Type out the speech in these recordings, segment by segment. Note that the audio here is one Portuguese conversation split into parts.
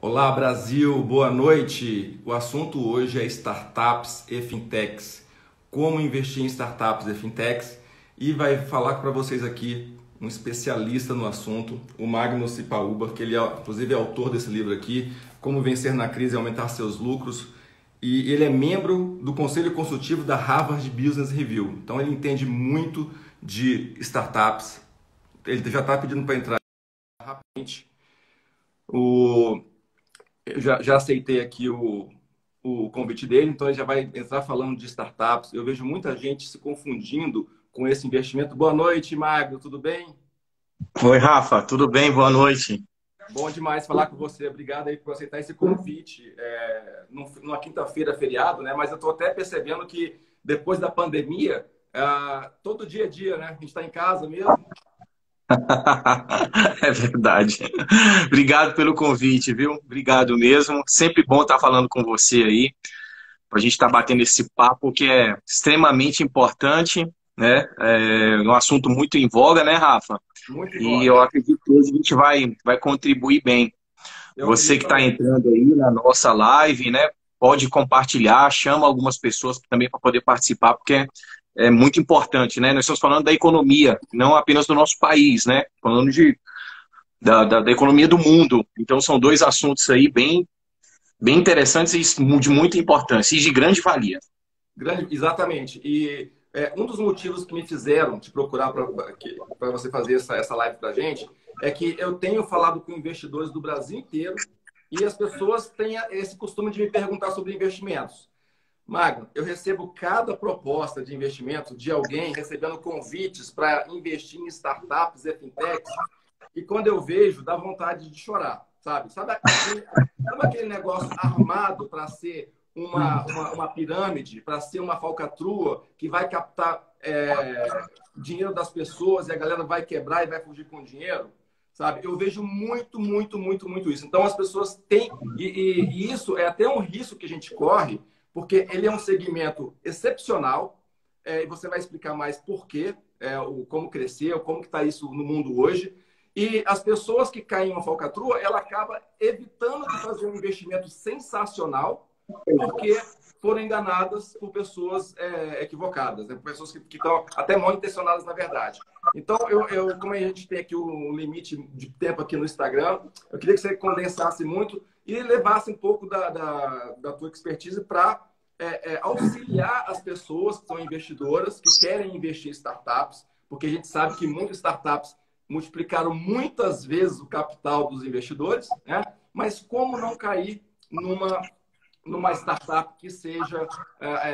Olá, Brasil, boa noite. O assunto hoje é startups e fintechs. Como investir em startups e fintechs. E vai falar para vocês aqui um especialista no assunto, o Magno Cipaúba, que ele é, inclusive, é autor desse livro aqui, Como Vencer na Crise e Aumentar Seus Lucros. E ele é membro do Conselho Consultivo da Harvard Business Review. Então ele entende muito de startups. Ele já está pedindo para entrar rapidamente. Eu já aceitei aqui o convite dele, então ele já vai entrar falando de startups. Eu vejo muita gente se confundindo com esse investimento. Boa noite, Magno, tudo bem? Oi, Rafa, tudo bem? Boa noite. Bom demais falar com você. Obrigado aí por aceitar esse convite. Numa quinta-feira, feriado, né? Mas eu estou até percebendo que depois da pandemia, todo dia é dia, né? A gente está em casa mesmo. É verdade. Obrigado pelo convite, viu? Obrigado mesmo. Sempre bom estar falando com você aí, para a gente estar batendo esse papo que é extremamente importante, né? É um assunto muito em voga, né, Rafa? Muito em E voga. eu acredito que hoje a gente vai contribuir bem. Eu Você acredito que está também. entrando aí na nossa live, né? Pode compartilhar, chama algumas pessoas também para poder participar, porque é muito importante, né? Nós estamos falando da economia, não apenas do nosso país, né? Falando da economia do mundo. Então são dois assuntos aí bem interessantes e de muita importância e de grande valia. Exatamente. E um dos motivos que me fizeram te procurar para você fazer essa live para a gente é que eu tenho falado com investidores do Brasil inteiro e as pessoas têm esse costume de me perguntar sobre investimentos. Magno, eu recebo cada proposta de investimento de alguém recebendo convites para investir em startups e fintechs e quando eu vejo, dá vontade de chorar, sabe? Sabe aquele negócio armado para ser uma pirâmide, para ser uma falcatrua que vai captar dinheiro das pessoas e a galera vai quebrar e vai fugir com dinheiro? Sabe? Eu vejo muito, muito, muito, muito isso. Então, as pessoas têm... E isso é até um risco que a gente corre, porque ele é um segmento excepcional, e você vai explicar mais por quê, como crescer, como que está isso no mundo hoje. E as pessoas que caem em uma falcatrua, ela acaba evitando de fazer um investimento sensacional porque foram enganadas por pessoas equivocadas, né? Por pessoas que estão até mal intencionadas, na verdade. Então, como a gente tem aqui um limite de tempo aqui no Instagram, eu queria que você condensasse muito e levasse um pouco da tua expertise para auxiliar as pessoas que são investidoras, que querem investir em startups, porque a gente sabe que muitas startups multiplicaram muitas vezes o capital dos investidores, né? Mas como não cair numa startup que seja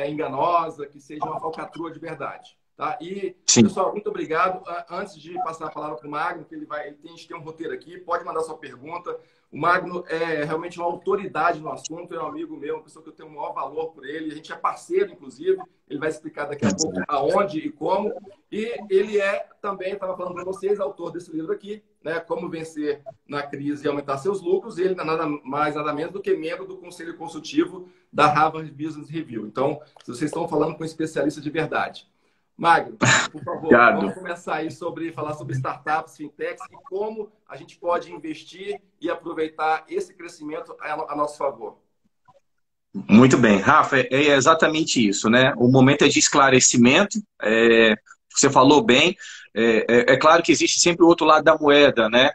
enganosa, que seja uma falcatrua de verdade, tá? E, Sim. pessoal, muito obrigado. Antes de passar a palavra para o Magno, que a gente tem um roteiro aqui, pode mandar sua pergunta. O Magno é realmente uma autoridade no assunto, é um amigo meu, uma pessoa que eu tenho o maior valor por ele. A gente é parceiro, inclusive. Ele vai explicar daqui a pouco aonde e como. E ele também, estava falando para vocês, autor desse livro aqui, né, Como Vencer na Crise e Aumentar Seus Lucros. E ele não é nada mais, nada menos do que membro do Conselho Consultivo da Harvard Business Review. Então, vocês estão falando com um especialista de verdade. Magno, por favor, vamos Obrigado. começar aí falar sobre startups, fintechs e como a gente pode investir e aproveitar esse crescimento a nosso favor. Muito bem, Rafa, é exatamente isso, né? O momento é de esclarecimento, você falou bem, é claro que existe sempre o outro lado da moeda, né?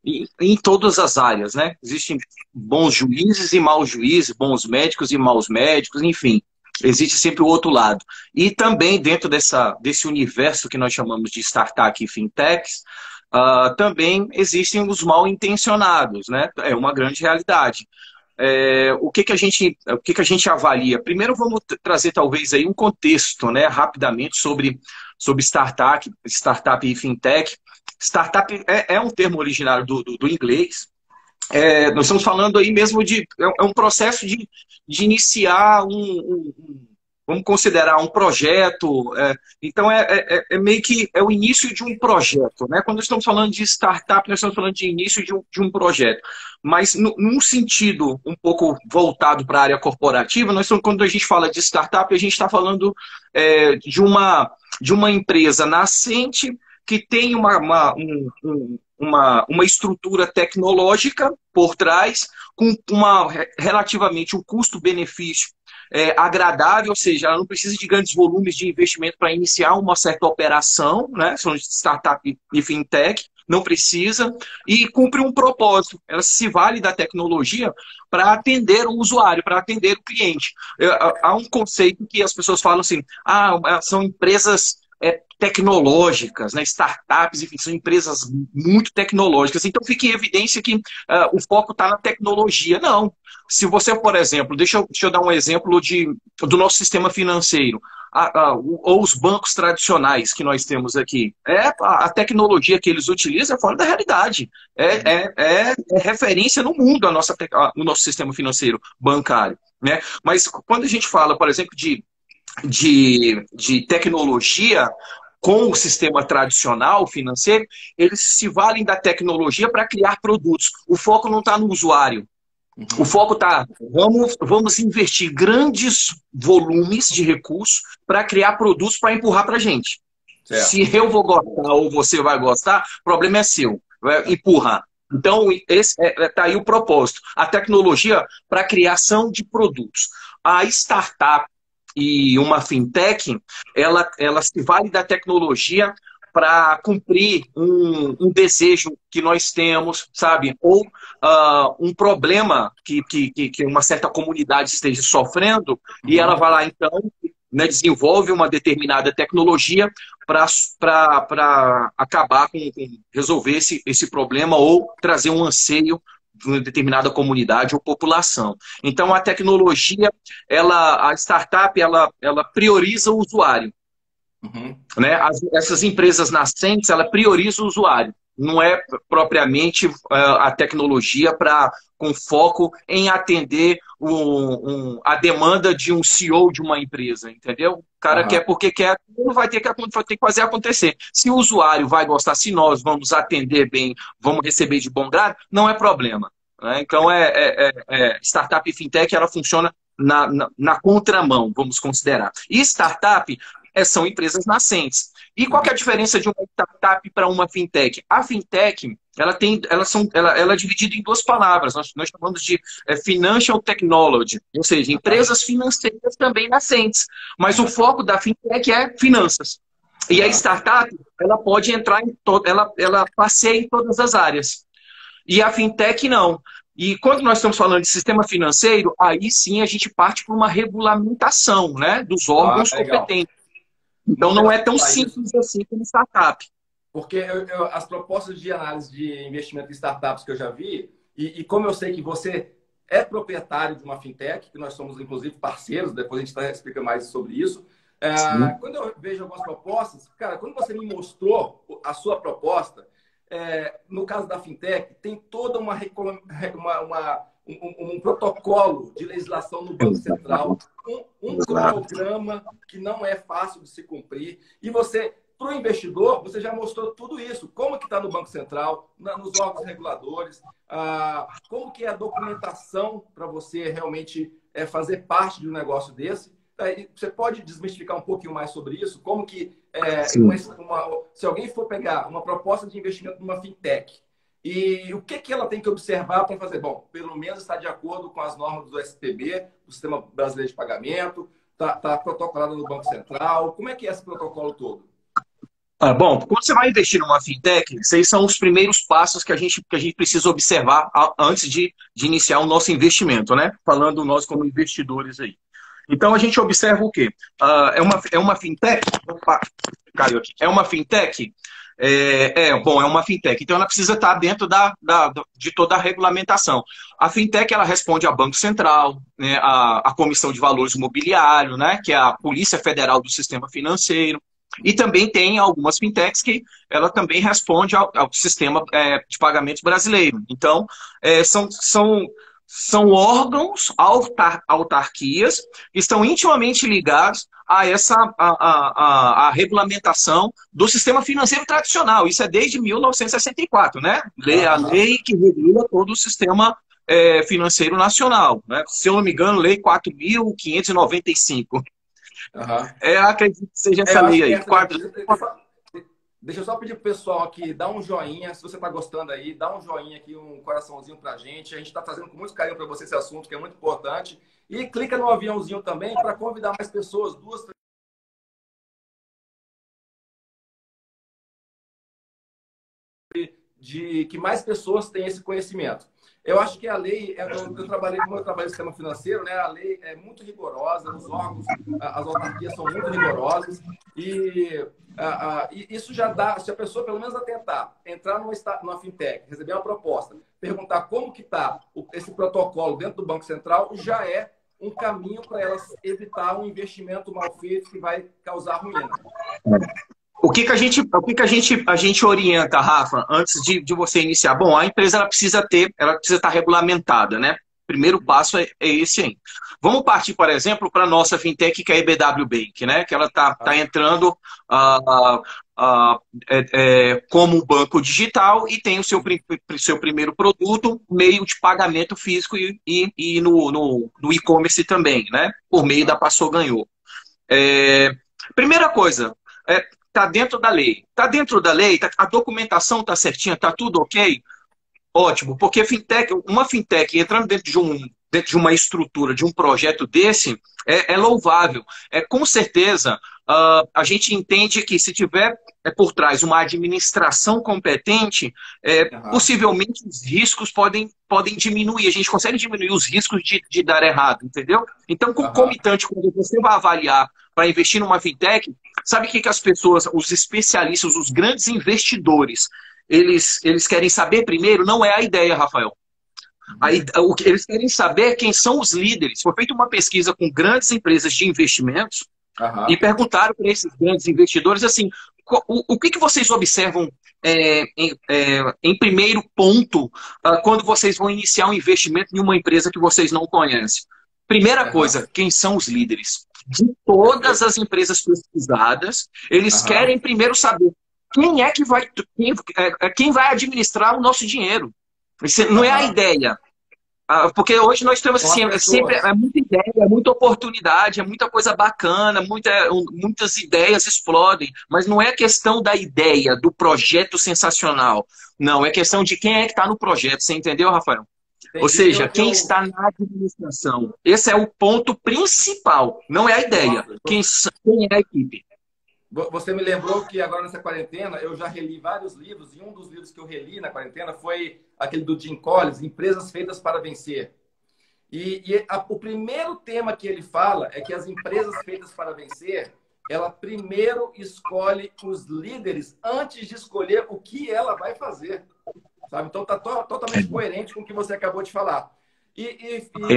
Em todas as áreas, né? Existem bons juízes e maus juízes, bons médicos e maus médicos, enfim, existe sempre o outro lado. E também dentro desse universo que nós chamamos de startup e fintechs, também existem os mal intencionados, né? É uma grande realidade. O que que a gente avalia? Primeiro vamos trazer talvez aí um contexto, né, rapidamente sobre startup e fintech. Startup é um termo originário do inglês. Nós estamos falando aí mesmo é um processo de iniciar vamos considerar um projeto. Então, meio que é o início de um projeto, né? Quando estamos falando de startup, nós estamos falando de início de um projeto. Mas, num sentido um pouco voltado para a área corporativa, quando a gente fala de startup, a gente está falando de uma empresa nascente que tem uma estrutura tecnológica por trás, com relativamente um custo-benefício agradável, ou seja, ela não precisa de grandes volumes de investimento para iniciar uma certa operação, né? São startup e fintech, não precisa, e cumpre um propósito. Ela se vale da tecnologia para atender o usuário, para atender o cliente. Há um conceito que as pessoas falam assim, são empresas tecnológicas, né? Startups, enfim, são empresas muito tecnológicas. Então fica em evidência que o foco está na tecnologia. Não. Se você, por exemplo, deixa eu dar um exemplo do nosso sistema financeiro, ou os bancos tradicionais que nós temos aqui. A tecnologia que eles utilizam é fora da realidade. É referência no mundo o nosso sistema financeiro bancário. Né? Mas quando a gente fala, por exemplo, de tecnologia com o sistema tradicional financeiro, eles se valem da tecnologia para criar produtos. O foco não está no usuário. O foco está, vamos investir grandes volumes de recursos para criar produtos para empurrar para a gente. Certo. Se eu vou gostar ou você vai gostar, o problema é seu. Empurrar. Então, esse está aí o propósito. A tecnologia para a criação de produtos. A startup e uma fintech, ela se vale da tecnologia para cumprir um desejo que nós temos, sabe? Ou um problema que uma certa comunidade esteja sofrendo, e ela vai lá, então, né, desenvolve uma determinada tecnologia para acabar com resolver esse problema ou trazer um anseio de uma determinada comunidade ou população. Então, a tecnologia, a startup, ela prioriza o usuário. Né? Essas empresas nascentes, ela prioriza o usuário. Não é propriamente a tecnologia com foco em atender a demanda de um CEO de uma empresa, entendeu? O cara quer porque quer, vai ter que fazer acontecer. Se o usuário vai gostar, se nós vamos atender bem, vamos receber de bom grado, não é problema. Né? Então, startup e fintech, ela funciona na contramão, vamos considerar. E startup são empresas nascentes. E qual que é a diferença de uma startup para uma fintech? A fintech, ela é dividida em duas palavras. Nós chamamos de financial technology, ou seja, empresas financeiras também nascentes. Mas o foco da fintech é finanças. E a startup, ela pode entrar ela passeia em todas as áreas. E a fintech não. E quando nós estamos falando de sistema financeiro, aí sim a gente parte para uma regulamentação, né, dos órgãos competentes. Então não é tão simples assim como startup. Porque as propostas de análise de investimento em startups que eu já vi, e como eu sei que você é proprietário de uma fintech, que nós somos inclusive parceiros, depois a gente explica mais sobre isso. Quando eu vejo algumas propostas, cara, quando você me mostrou a sua proposta, no caso da fintech, tem toda um protocolo de legislação no Banco Central, um cronograma que não é fácil de se cumprir. E você, para o investidor, você já mostrou tudo isso. Como que está no Banco Central, nos órgãos reguladores, como que é a documentação para você realmente fazer parte de um negócio desse. Você pode desmistificar um pouquinho mais sobre isso? Como que, se alguém for pegar uma proposta de investimento numa fintech, e o que ela tem que observar para fazer? Bom, pelo menos está de acordo com as normas do SPB, do Sistema Brasileiro de Pagamento, está protocolado no Banco Central. Como é que é esse protocolo todo? Bom, quando você vai investir numa fintech, esses são os primeiros passos que a gente precisa observar antes de iniciar o nosso investimento, né? Falando nós como investidores aí. Então, a gente observa o quê? É uma fintech? Opa, caiu aqui. É uma fintech? É uma fintech. Então, ela precisa estar dentro de toda a regulamentação. A fintech, ela responde ao Banco Central, né, a Comissão de Valores Imobiliário, né, que é a Polícia Federal do Sistema Financeiro. E também tem algumas fintechs que ela também responde ao sistema de pagamentos brasileiro. Então, são órgãos, autarquias, que estão intimamente ligados a regulamentação do sistema financeiro tradicional. Isso é desde 1964, né? A lei que regula todo o sistema financeiro nacional. Né? Se eu não me engano, Lei 4.595. Acredito que seja essa lei aí. Deixa eu só pedir pro pessoal aqui, dá um joinha, se você está gostando aí, dá um joinha aqui, um coraçãozinho pra gente. A gente está trazendo com muito carinho para você esse assunto, que é muito importante. E clica no aviãozinho também para convidar mais pessoas, duas, de que mais pessoas tenham esse conhecimento. Eu acho que a lei, eu trabalhei, como eu trabalho no sistema financeiro, né? A lei é muito rigorosa, os órgãos, as autarquias são muito rigorosas e isso já dá, se a pessoa pelo menos tentar entrar numa fintech, receber uma proposta, perguntar como que está esse protocolo dentro do Banco Central, já é um caminho para elas evitar um investimento mal feito que vai causar ruína. O que que a gente orienta, Rafa, antes de você iniciar? Bom, a empresa ela precisa estar regulamentada, né? Primeiro passo é esse aí. Vamos partir, por exemplo, para a nossa fintech, que é a EBW Bank, né? Que ela está entrando como um banco digital e tem o seu primeiro produto, meio de pagamento físico e no e-commerce também, né? Por meio da Passou Ganhou. Primeira coisa, está dentro da lei. Está dentro da lei, a documentação está certinha, está tudo ok? Ótimo, porque uma fintech entrando dentro de uma estrutura, de um projeto desse, é louvável. Com certeza, a gente entende que se tiver por trás uma administração competente, possivelmente os riscos podem diminuir. A gente consegue diminuir os riscos de dar errado, entendeu? Então, concomitante, quando você vai avaliar para investir numa fintech, sabe o que as pessoas, os especialistas, os grandes investidores, eles querem saber primeiro, não é a ideia, Rafael. O que eles querem saber quem são os líderes. Foi feita uma pesquisa com grandes empresas de investimentos e perguntaram para esses grandes investidores assim, o que vocês observam em primeiro ponto quando vocês vão iniciar um investimento em uma empresa que vocês não conhecem? Primeira coisa, quem são os líderes? De todas as empresas pesquisadas, eles querem primeiro saber quem vai administrar o nosso dinheiro. Isso não é a ideia. Porque hoje nós temos assim, sempre muita ideia, muita oportunidade, é muita coisa bacana, muitas ideias explodem, mas não é questão da ideia, do projeto sensacional. Não, é questão de quem é que está no projeto. Você entendeu, Rafael? Ou seja, quem está na administração. Esse é o ponto principal, não é a ideia. Quem é a equipe. Você me lembrou que agora nessa quarentena eu já reli vários livros, e um dos livros que eu reli na quarentena foi aquele do Jim Collins, Empresas Feitas para Vencer. O primeiro tema que ele fala é que as empresas feitas para vencer, ela primeiro escolhe os líderes antes de escolher o que ela vai fazer. Sabe? Então está totalmente coerente com o que você acabou de falar. Então,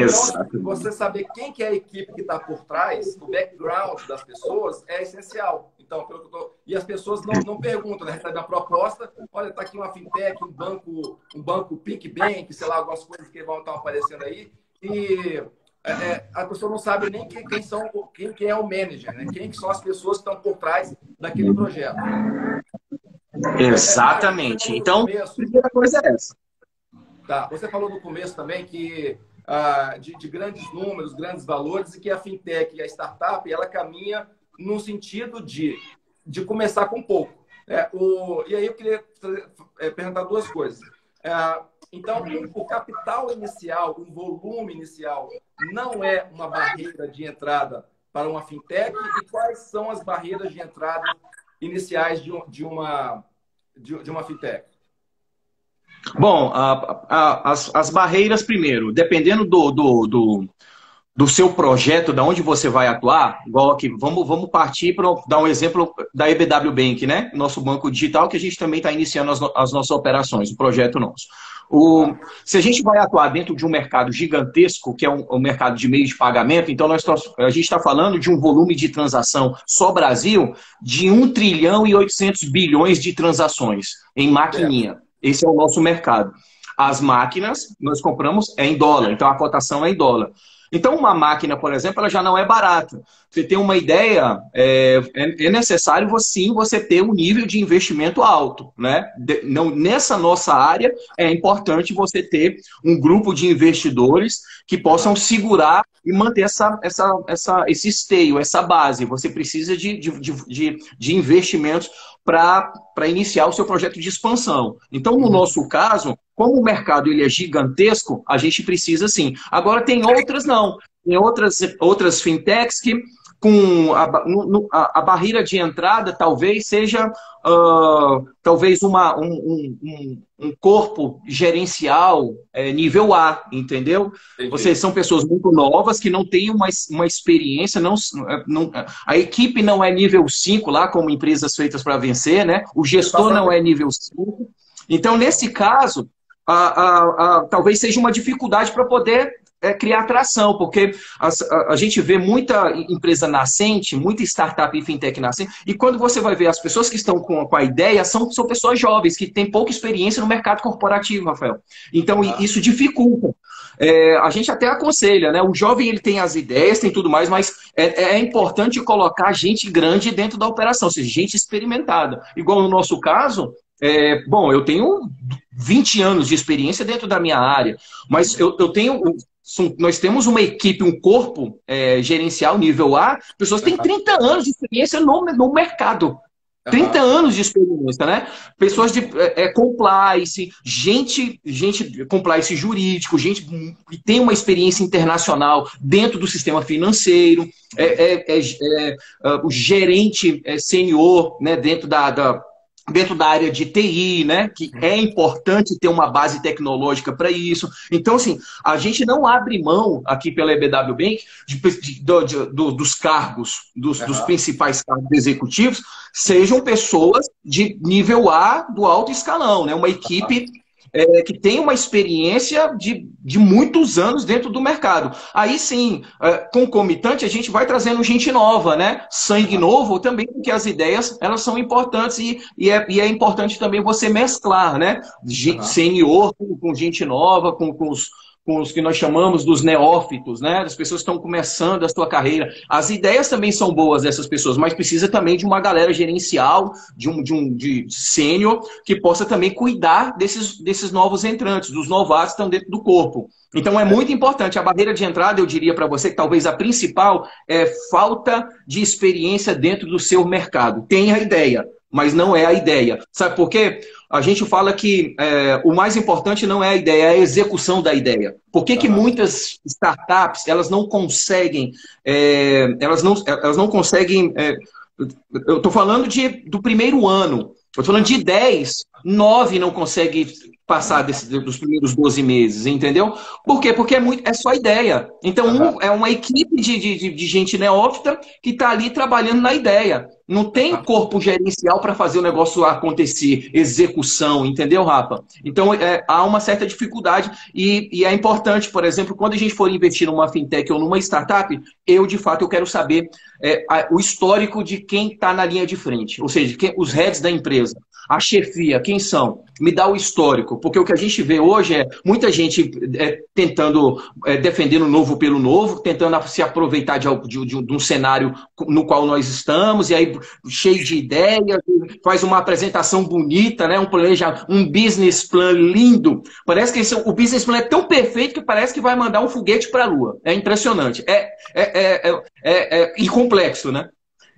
você saber quem que é a equipe que está por trás, o background das pessoas, é essencial. Então, e as pessoas não perguntam, né? Recebem a proposta, olha, está aqui uma fintech, um banco Pink Bank, sei lá, algumas coisas que vão estar aparecendo aí, e a pessoa não sabe nem quem é o manager, né? Quem que são as pessoas que estão por trás daquele projeto. Exatamente. Então, a primeira coisa é essa. Tá. Você falou no começo também que de grandes números, grandes valores, e que a fintech e a startup ela caminha no sentido de começar com pouco. E aí eu queria perguntar duas coisas. Então, o capital inicial, o volume inicial, não é uma barreira de entrada para uma fintech? E quais são as barreiras de entrada iniciais de uma fintech? Bom, as barreiras, primeiro, dependendo do seu projeto, de onde você vai atuar, igual aqui, vamos partir para dar um exemplo da EBW Bank, né? Nosso banco digital, que a gente também está iniciando as nossas operações, o projeto nosso. Se a gente vai atuar dentro de um mercado gigantesco, que é um mercado de meio de pagamento, então a gente está falando de um volume de transação só Brasil de 1 trilhão e 800 bilhões de transações em maquininha. Esse é o nosso mercado. As máquinas nós compramos em dólar, então a cotação é em dólar. Então uma máquina, por exemplo, ela já não é barata. Você tem uma ideia, é necessário sim você ter um nível de investimento alto, né? Nessa nossa área é importante você ter um grupo de investidores que possam segurar e manter esse esteio, essa base. Você precisa de investimentos para iniciar o seu projeto de expansão. Então, no nosso caso, como o mercado ele é gigantesco, a gente precisa sim. Agora, tem outras não. Tem outras fintechs que com a barreira de entrada talvez seja talvez um corpo gerencial nível A, entendeu? Vocês são pessoas muito novas que não têm uma experiência, a equipe não é nível 5 lá, como empresas feitas para vencer, né? O gestor não é nível 5. Então, nesse caso, talvez seja uma dificuldade para poder criar atração, porque a gente vê muita empresa nascente, muita startup e fintech nascente, e quando você vai ver as pessoas que estão com a ideia, são pessoas jovens, que têm pouca experiência no mercado corporativo, Rafael. Então, isso dificulta. A gente até aconselha, né? O jovem ele tem as ideias, tem tudo mais, mas é importante colocar gente grande dentro da operação, ou seja, gente experimentada. Igual no nosso caso, bom, eu tenho 20 anos de experiência dentro da minha área, mas nós temos uma equipe, um corpo gerencial nível A, pessoas que têm 30 anos de experiência no mercado. 30 anos de experiência, né? Pessoas de compliance, gente compliance jurídico, gente que tem uma experiência internacional dentro do sistema financeiro, o gerente sênior, né, dentro da área de TI, né? Que é importante ter uma base tecnológica para isso. Então, assim, a gente não abre mão aqui pela EBW Bank dos cargos, dos principais cargos executivos, sejam pessoas de nível A do alto escalão, né? Uma equipe que tem uma experiência de muitos anos dentro do mercado. Aí sim, concomitante, a gente vai trazendo gente nova, né? Sangue novo também, porque as ideias elas são importantes e é importante também você mesclar, né? Senior com gente nova, com os que nós chamamos dos neófitos, né? As pessoas que estão começando a sua carreira. As ideias também são boas dessas pessoas, mas precisa também de uma galera gerencial, de sênior, que possa também cuidar desses novos entrantes, dos novatos que estão dentro do corpo. Então é muito importante. A barreira de entrada, eu diria para você, que talvez a principal é falta de experiência dentro do seu mercado. Tem a ideia, mas não é a ideia. Sabe por quê? A gente fala que o mais importante não é a ideia, é a execução da ideia. Por que muitas startups elas não conseguem, elas não conseguem, eu estou falando do primeiro ano, eu estou falando de 10, 9 não conseguem passar dos primeiros 12 meses, entendeu? Por quê? Porque é só ideia. Então, é uma equipe de gente neófita que está ali trabalhando na ideia. Não tem corpo gerencial para fazer o negócio acontecer, execução, entendeu, Rafa? Então, há uma certa dificuldade e é importante, por exemplo, quando a gente for investir numa fintech ou numa startup, de fato, eu quero saber o histórico de quem está na linha de frente, ou seja, os heads da empresa. A chefia, quem são? Me dá o histórico, porque o que a gente vê hoje é muita gente tentando defender o novo pelo novo, tentando se aproveitar de um cenário no qual nós estamos, e aí cheio de ideias, faz uma apresentação bonita, né? Um business plan lindo. Parece que o business plan é tão perfeito que parece que vai mandar um foguete para a Lua. É impressionante. E complexo, né?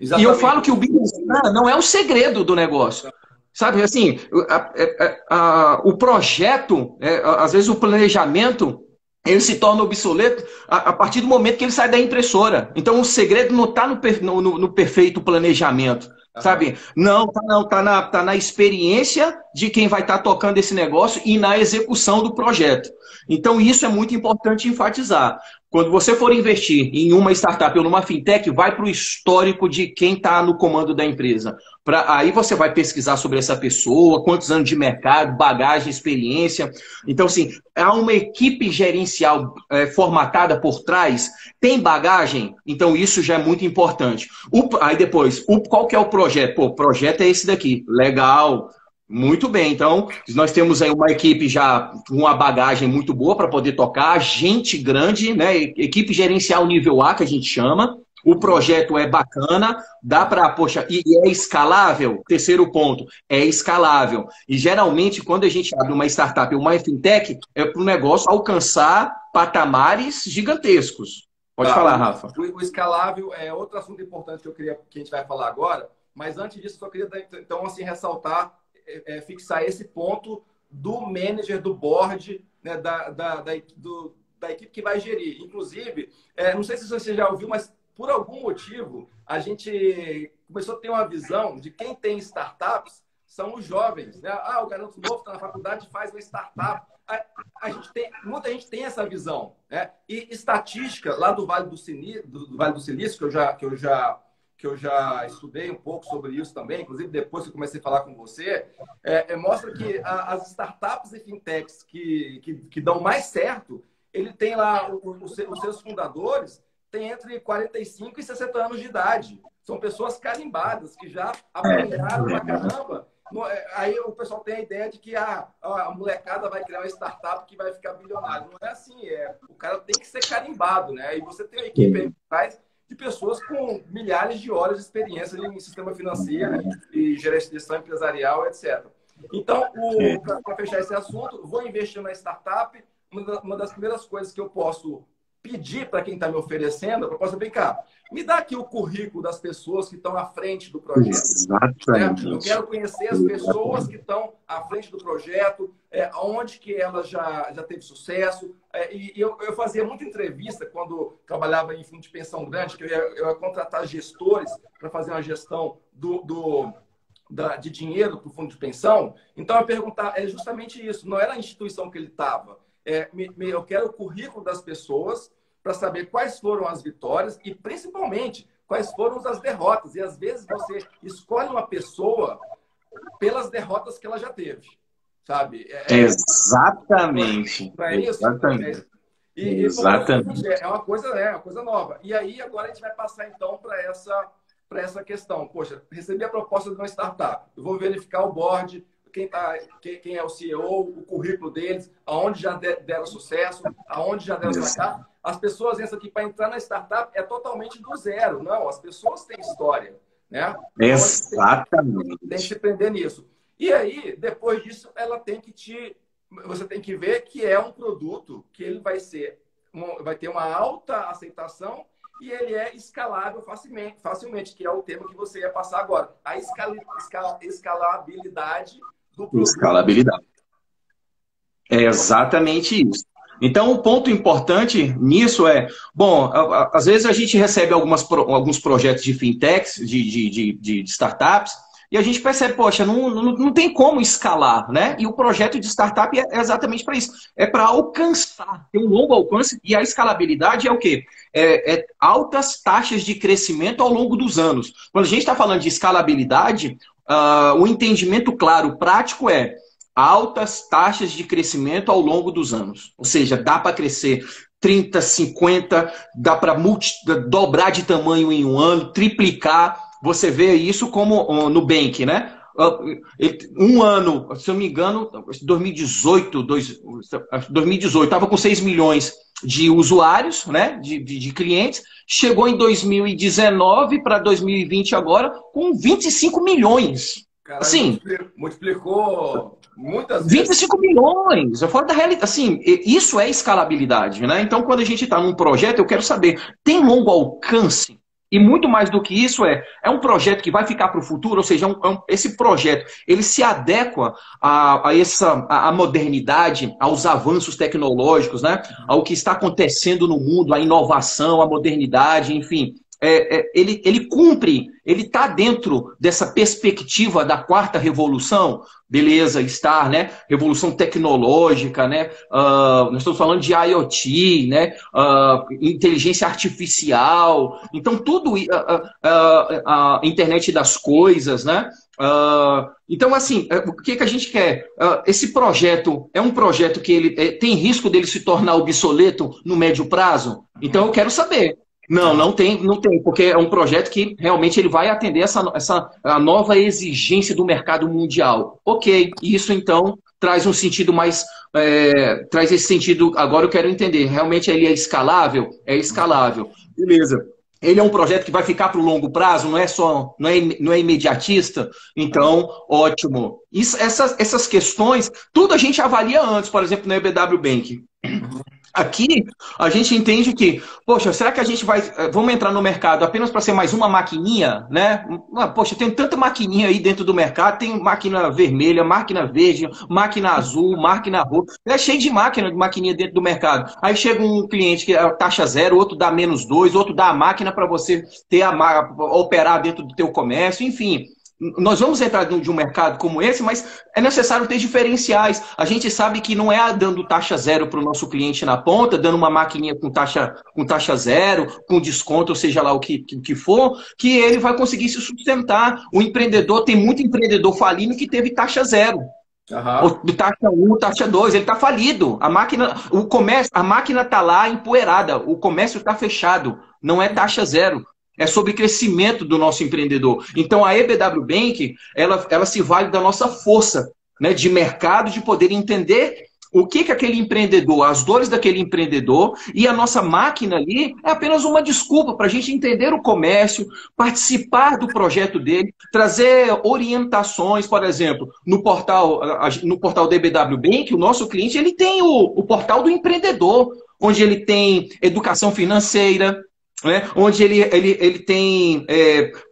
Exatamente. E eu falo que o business plan não é o segredo do negócio. Sabe, assim, o projeto, às vezes o planejamento, ele se torna obsoleto a partir do momento que ele sai da impressora. Então, o segredo não está no perfeito planejamento, sabe? Não, tá na experiência de quem vai estar tocando esse negócio e na execução do projeto. Então, isso é muito importante enfatizar. Quando você for investir em uma startup ou numa fintech, vai para o histórico de quem está no comando da empresa. Aí você vai pesquisar sobre essa pessoa, quantos anos de mercado, bagagem, experiência. Então, assim, há uma equipe gerencial formatada por trás, tem bagagem, então isso já é muito importante. Aí depois, qual que é o projeto? Pô, o projeto é esse daqui. Legal. Muito bem, então nós temos aí uma equipe já com uma bagagem muito boa para poder tocar, gente grande, né? Equipe gerencial nível A, que a gente chama. O projeto é bacana, dá para, poxa, e é escalável? Terceiro ponto, é escalável. E geralmente, quando a gente abre uma startup ou uma fintech, é para o negócio alcançar patamares gigantescos. Pode falar, Rafa. O escalável é outro assunto importante que eu queria que a gente vai falar agora. Mas antes disso, eu só queria, então, assim, ressaltar, fixar esse ponto do manager, do board, né, da equipe que vai gerir. Inclusive, não sei se você já ouviu, mas por algum motivo, a gente começou a ter uma visão de quem tem startups são os jovens, né? Ah, o garoto novo está na faculdade e faz uma startup. Muita gente tem essa visão, né? E estatística lá do Vale do Silício, que eu já estudei um pouco sobre isso também, inclusive depois que eu comecei a falar com você, mostra que as startups e fintechs que dão mais certo, ele tem lá os seus fundadores têm entre 45 e 60 anos de idade. São pessoas carimbadas que já apanharam pra caramba. Aí o pessoal tem a ideia de que a molecada vai criar uma startup que vai ficar bilionário. Não é assim, o cara tem que ser carimbado, né? E você tem uma equipe aí por trás de pessoas com milhares de horas de experiência em sistema financeiro e gestão empresarial, etc. Então, para fechar esse assunto, vou investir na startup. Uma das primeiras coisas que eu posso pedir para quem está me oferecendo, a proposta, vem cá, me dá aqui o currículo das pessoas que estão à frente do projeto. Exatamente. Eu quero conhecer as pessoas que estão à frente do projeto, onde que ela já teve sucesso. E eu fazia muita entrevista quando trabalhava em fundo de pensão grande, que eu ia contratar gestores para fazer uma gestão de dinheiro para o fundo de pensão. Então, eu perguntava, justamente isso, não era a instituição que ele estava. Eu quero o currículo das pessoas para saber quais foram as vitórias e, principalmente, quais foram as derrotas. E, às vezes, você escolhe uma pessoa pelas derrotas que ela já teve, sabe? Exatamente. Não é isso? Exatamente. Exatamente. É uma coisa nova. E aí, agora a gente vai passar, então, para essa questão. Poxa, recebi a proposta de uma startup. Eu vou verificar o board, quem é o CEO, o currículo deles, aonde já deram sucesso, aonde já deram fracasso. As pessoas entram aqui para entrar na startup é totalmente do zero. Não, as pessoas têm história, né? Exatamente. Tem que se prender nisso. E aí, depois disso, você tem que ver que é um produto que ele vai ter uma alta aceitação e ele é escalável facilmente, que é o tema que você ia passar agora. A escalabilidade do produto. Escalabilidade. É exatamente isso. Então, o ponto importante nisso bom, às vezes a gente recebe alguns projetos de fintechs, de startups, e a gente percebe, poxa, não tem como escalar, né? E o projeto de startup é exatamente para isso. É para alcançar, ter um longo alcance, e a escalabilidade é o quê? Altas taxas de crescimento ao longo dos anos. Quando a gente está falando de escalabilidade, o entendimento claro, prático altas taxas de crescimento ao longo dos anos. Ou seja, dá para crescer 30, 50, dá para dobrar de tamanho em um ano, triplicar. Você vê isso como no Nubank, né? Um ano, se eu não me engano, 2018, estava com 6 milhões de usuários, né? De clientes. Chegou em 2019 para 2020 agora com 25 milhões. Cara, assim, multiplicou muitas vezes. 25 milhões, é fora da realidade. Assim, isso é escalabilidade, né? Então, quando a gente está num projeto, eu quero saber, tem longo alcance? E muito mais do que isso, é um projeto que vai ficar para o futuro, ou seja, esse projeto, ele se adequa à modernidade, aos avanços tecnológicos, né? Ao que está acontecendo no mundo, à inovação, à modernidade, enfim. Ele cumpre, ele está dentro dessa perspectiva da quarta revolução, beleza, está, né? Revolução tecnológica, né? Nós estamos falando de IoT, né? Inteligência artificial, então tudo, a internet das coisas, né? Então, assim, o que a gente quer? Esse projeto é um projeto que ele tem risco dele se tornar obsoleto no médio prazo? Então eu quero saber. Não tem, porque é um projeto que realmente ele vai atender a nova exigência do mercado mundial. Ok, isso então traz um sentido mais, traz esse sentido, agora eu quero entender, realmente ele é escalável? É escalável. Beleza. Ele é um projeto que vai ficar para o longo prazo, não é imediatista? Então, ótimo. Essas questões, tudo a gente avalia antes, por exemplo, no EBW Bank. Aqui, a gente entende que, poxa, será que a gente vai, vamos entrar no mercado apenas para ser mais uma maquininha, né? Poxa, tem tanta maquininha aí dentro do mercado, tem máquina vermelha, máquina verde, máquina azul, máquina roxa, é cheio de máquina, de maquininha dentro do mercado. Aí chega um cliente que é taxa zero, outro dá -2, outro dá a máquina para você ter operar dentro do teu comércio, enfim. Nós vamos entrar de um mercado como esse, mas é necessário ter diferenciais. A gente sabe que não é dando taxa zero para o nosso cliente na ponta, dando uma maquininha com taxa zero, com desconto, ou seja lá o que for, que ele vai conseguir se sustentar. O empreendedor, tem muito empreendedor falindo que teve taxa zero. Ou Aham. taxa 1, taxa 2, ele está falido. A máquina, o comércio, a máquina está lá empoeirada, o comércio está fechado, não é taxa zero. É sobre crescimento do nosso empreendedor. Então a EBW Bank, ela se vale da nossa força, né, de mercado, de poder entender o que aquele empreendedor, as dores daquele empreendedor, e a nossa máquina ali é apenas uma desculpa para a gente entender o comércio, participar do projeto dele, trazer orientações, por exemplo, no portal da EBW Bank, o nosso cliente ele tem o portal do empreendedor, onde ele tem educação financeira, né? Onde ele tem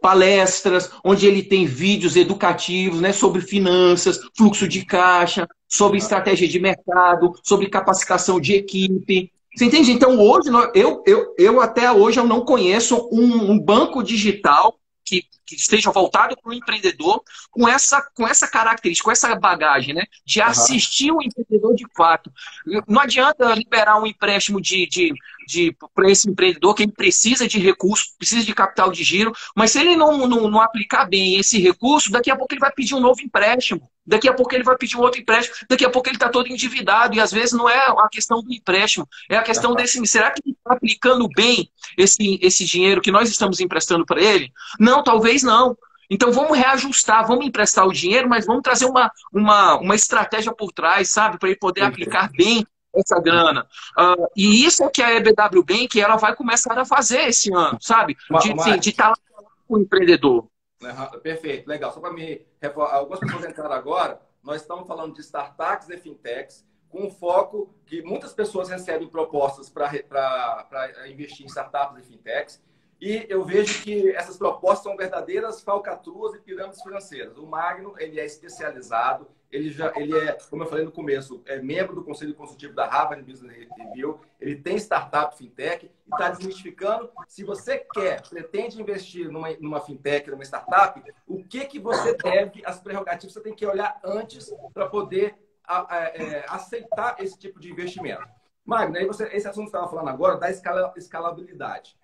palestras, onde ele tem vídeos educativos, né, sobre finanças, fluxo de caixa, sobre estratégia de mercado, sobre capacitação de equipe. Você entende? Então, hoje, eu até hoje eu não conheço um banco digital que esteja voltado para o empreendedor com essa característica, com essa bagagem, né? De Aham. assistir o empreendedor de fato. Não adianta liberar um empréstimo para esse empreendedor que ele precisa de recurso, precisa de capital de giro, mas se ele não aplicar bem esse recurso, daqui a pouco ele vai pedir um novo empréstimo. Daqui a pouco ele vai pedir um outro empréstimo, daqui a pouco ele está todo endividado, e às vezes não é a questão do empréstimo, é a questão Aham. desse, será que ele está aplicando bem esse dinheiro que nós estamos emprestando para ele? Não, talvez não. Então vamos reajustar, vamos emprestar o dinheiro, mas vamos trazer uma estratégia por trás, sabe? Para ele poder Perfeito. aplicar bem essa grana. E isso é que a EBW Bank ela vai começar a fazer esse ano, sabe? De Mário, estar lá com o empreendedor. aham, perfeito, legal. Só para me reforçar, algumas pessoas entraram agora, nós estamos falando de startups e fintechs, com um foco que muitas pessoas recebem propostas para investir em startups e fintechs, e eu vejo que essas propostas são verdadeiras falcatruas e pirâmides financeiras. O Magno, ele é especializado, ele é, como eu falei no começo, é membro do Conselho Consultivo da Harvard Business Review, ele tem startup fintech e está desmistificando. Se você pretende investir numa fintech, numa startup, o que você deve, as prerrogativas você tem que olhar antes para poder aceitar esse tipo de investimento. Magno, aí esse assunto que você estava falando agora da escalabilidade.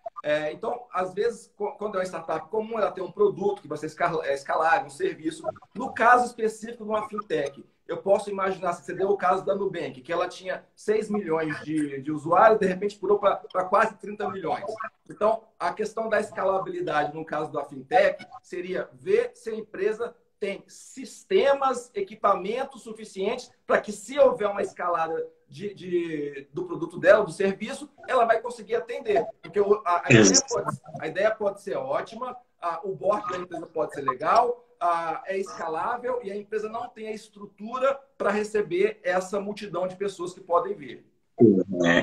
Então, às vezes, quando é uma startup comum, ela tem um produto que vai ser escalável, um serviço. No caso específico de uma fintech, eu posso imaginar, se você deu o caso da Nubank, que ela tinha 6 milhões de usuários, de repente pulou para quase 30 milhões. Então, a questão da escalabilidade, no caso da fintech, seria ver se a empresa tem sistemas, equipamentos suficientes para que, se houver uma escalada do produto dela, do serviço, ela vai conseguir atender. Porque a ideia pode ser ótima, o board da empresa pode ser legal, é escalável e a empresa não tem a estrutura para receber essa multidão de pessoas que podem vir.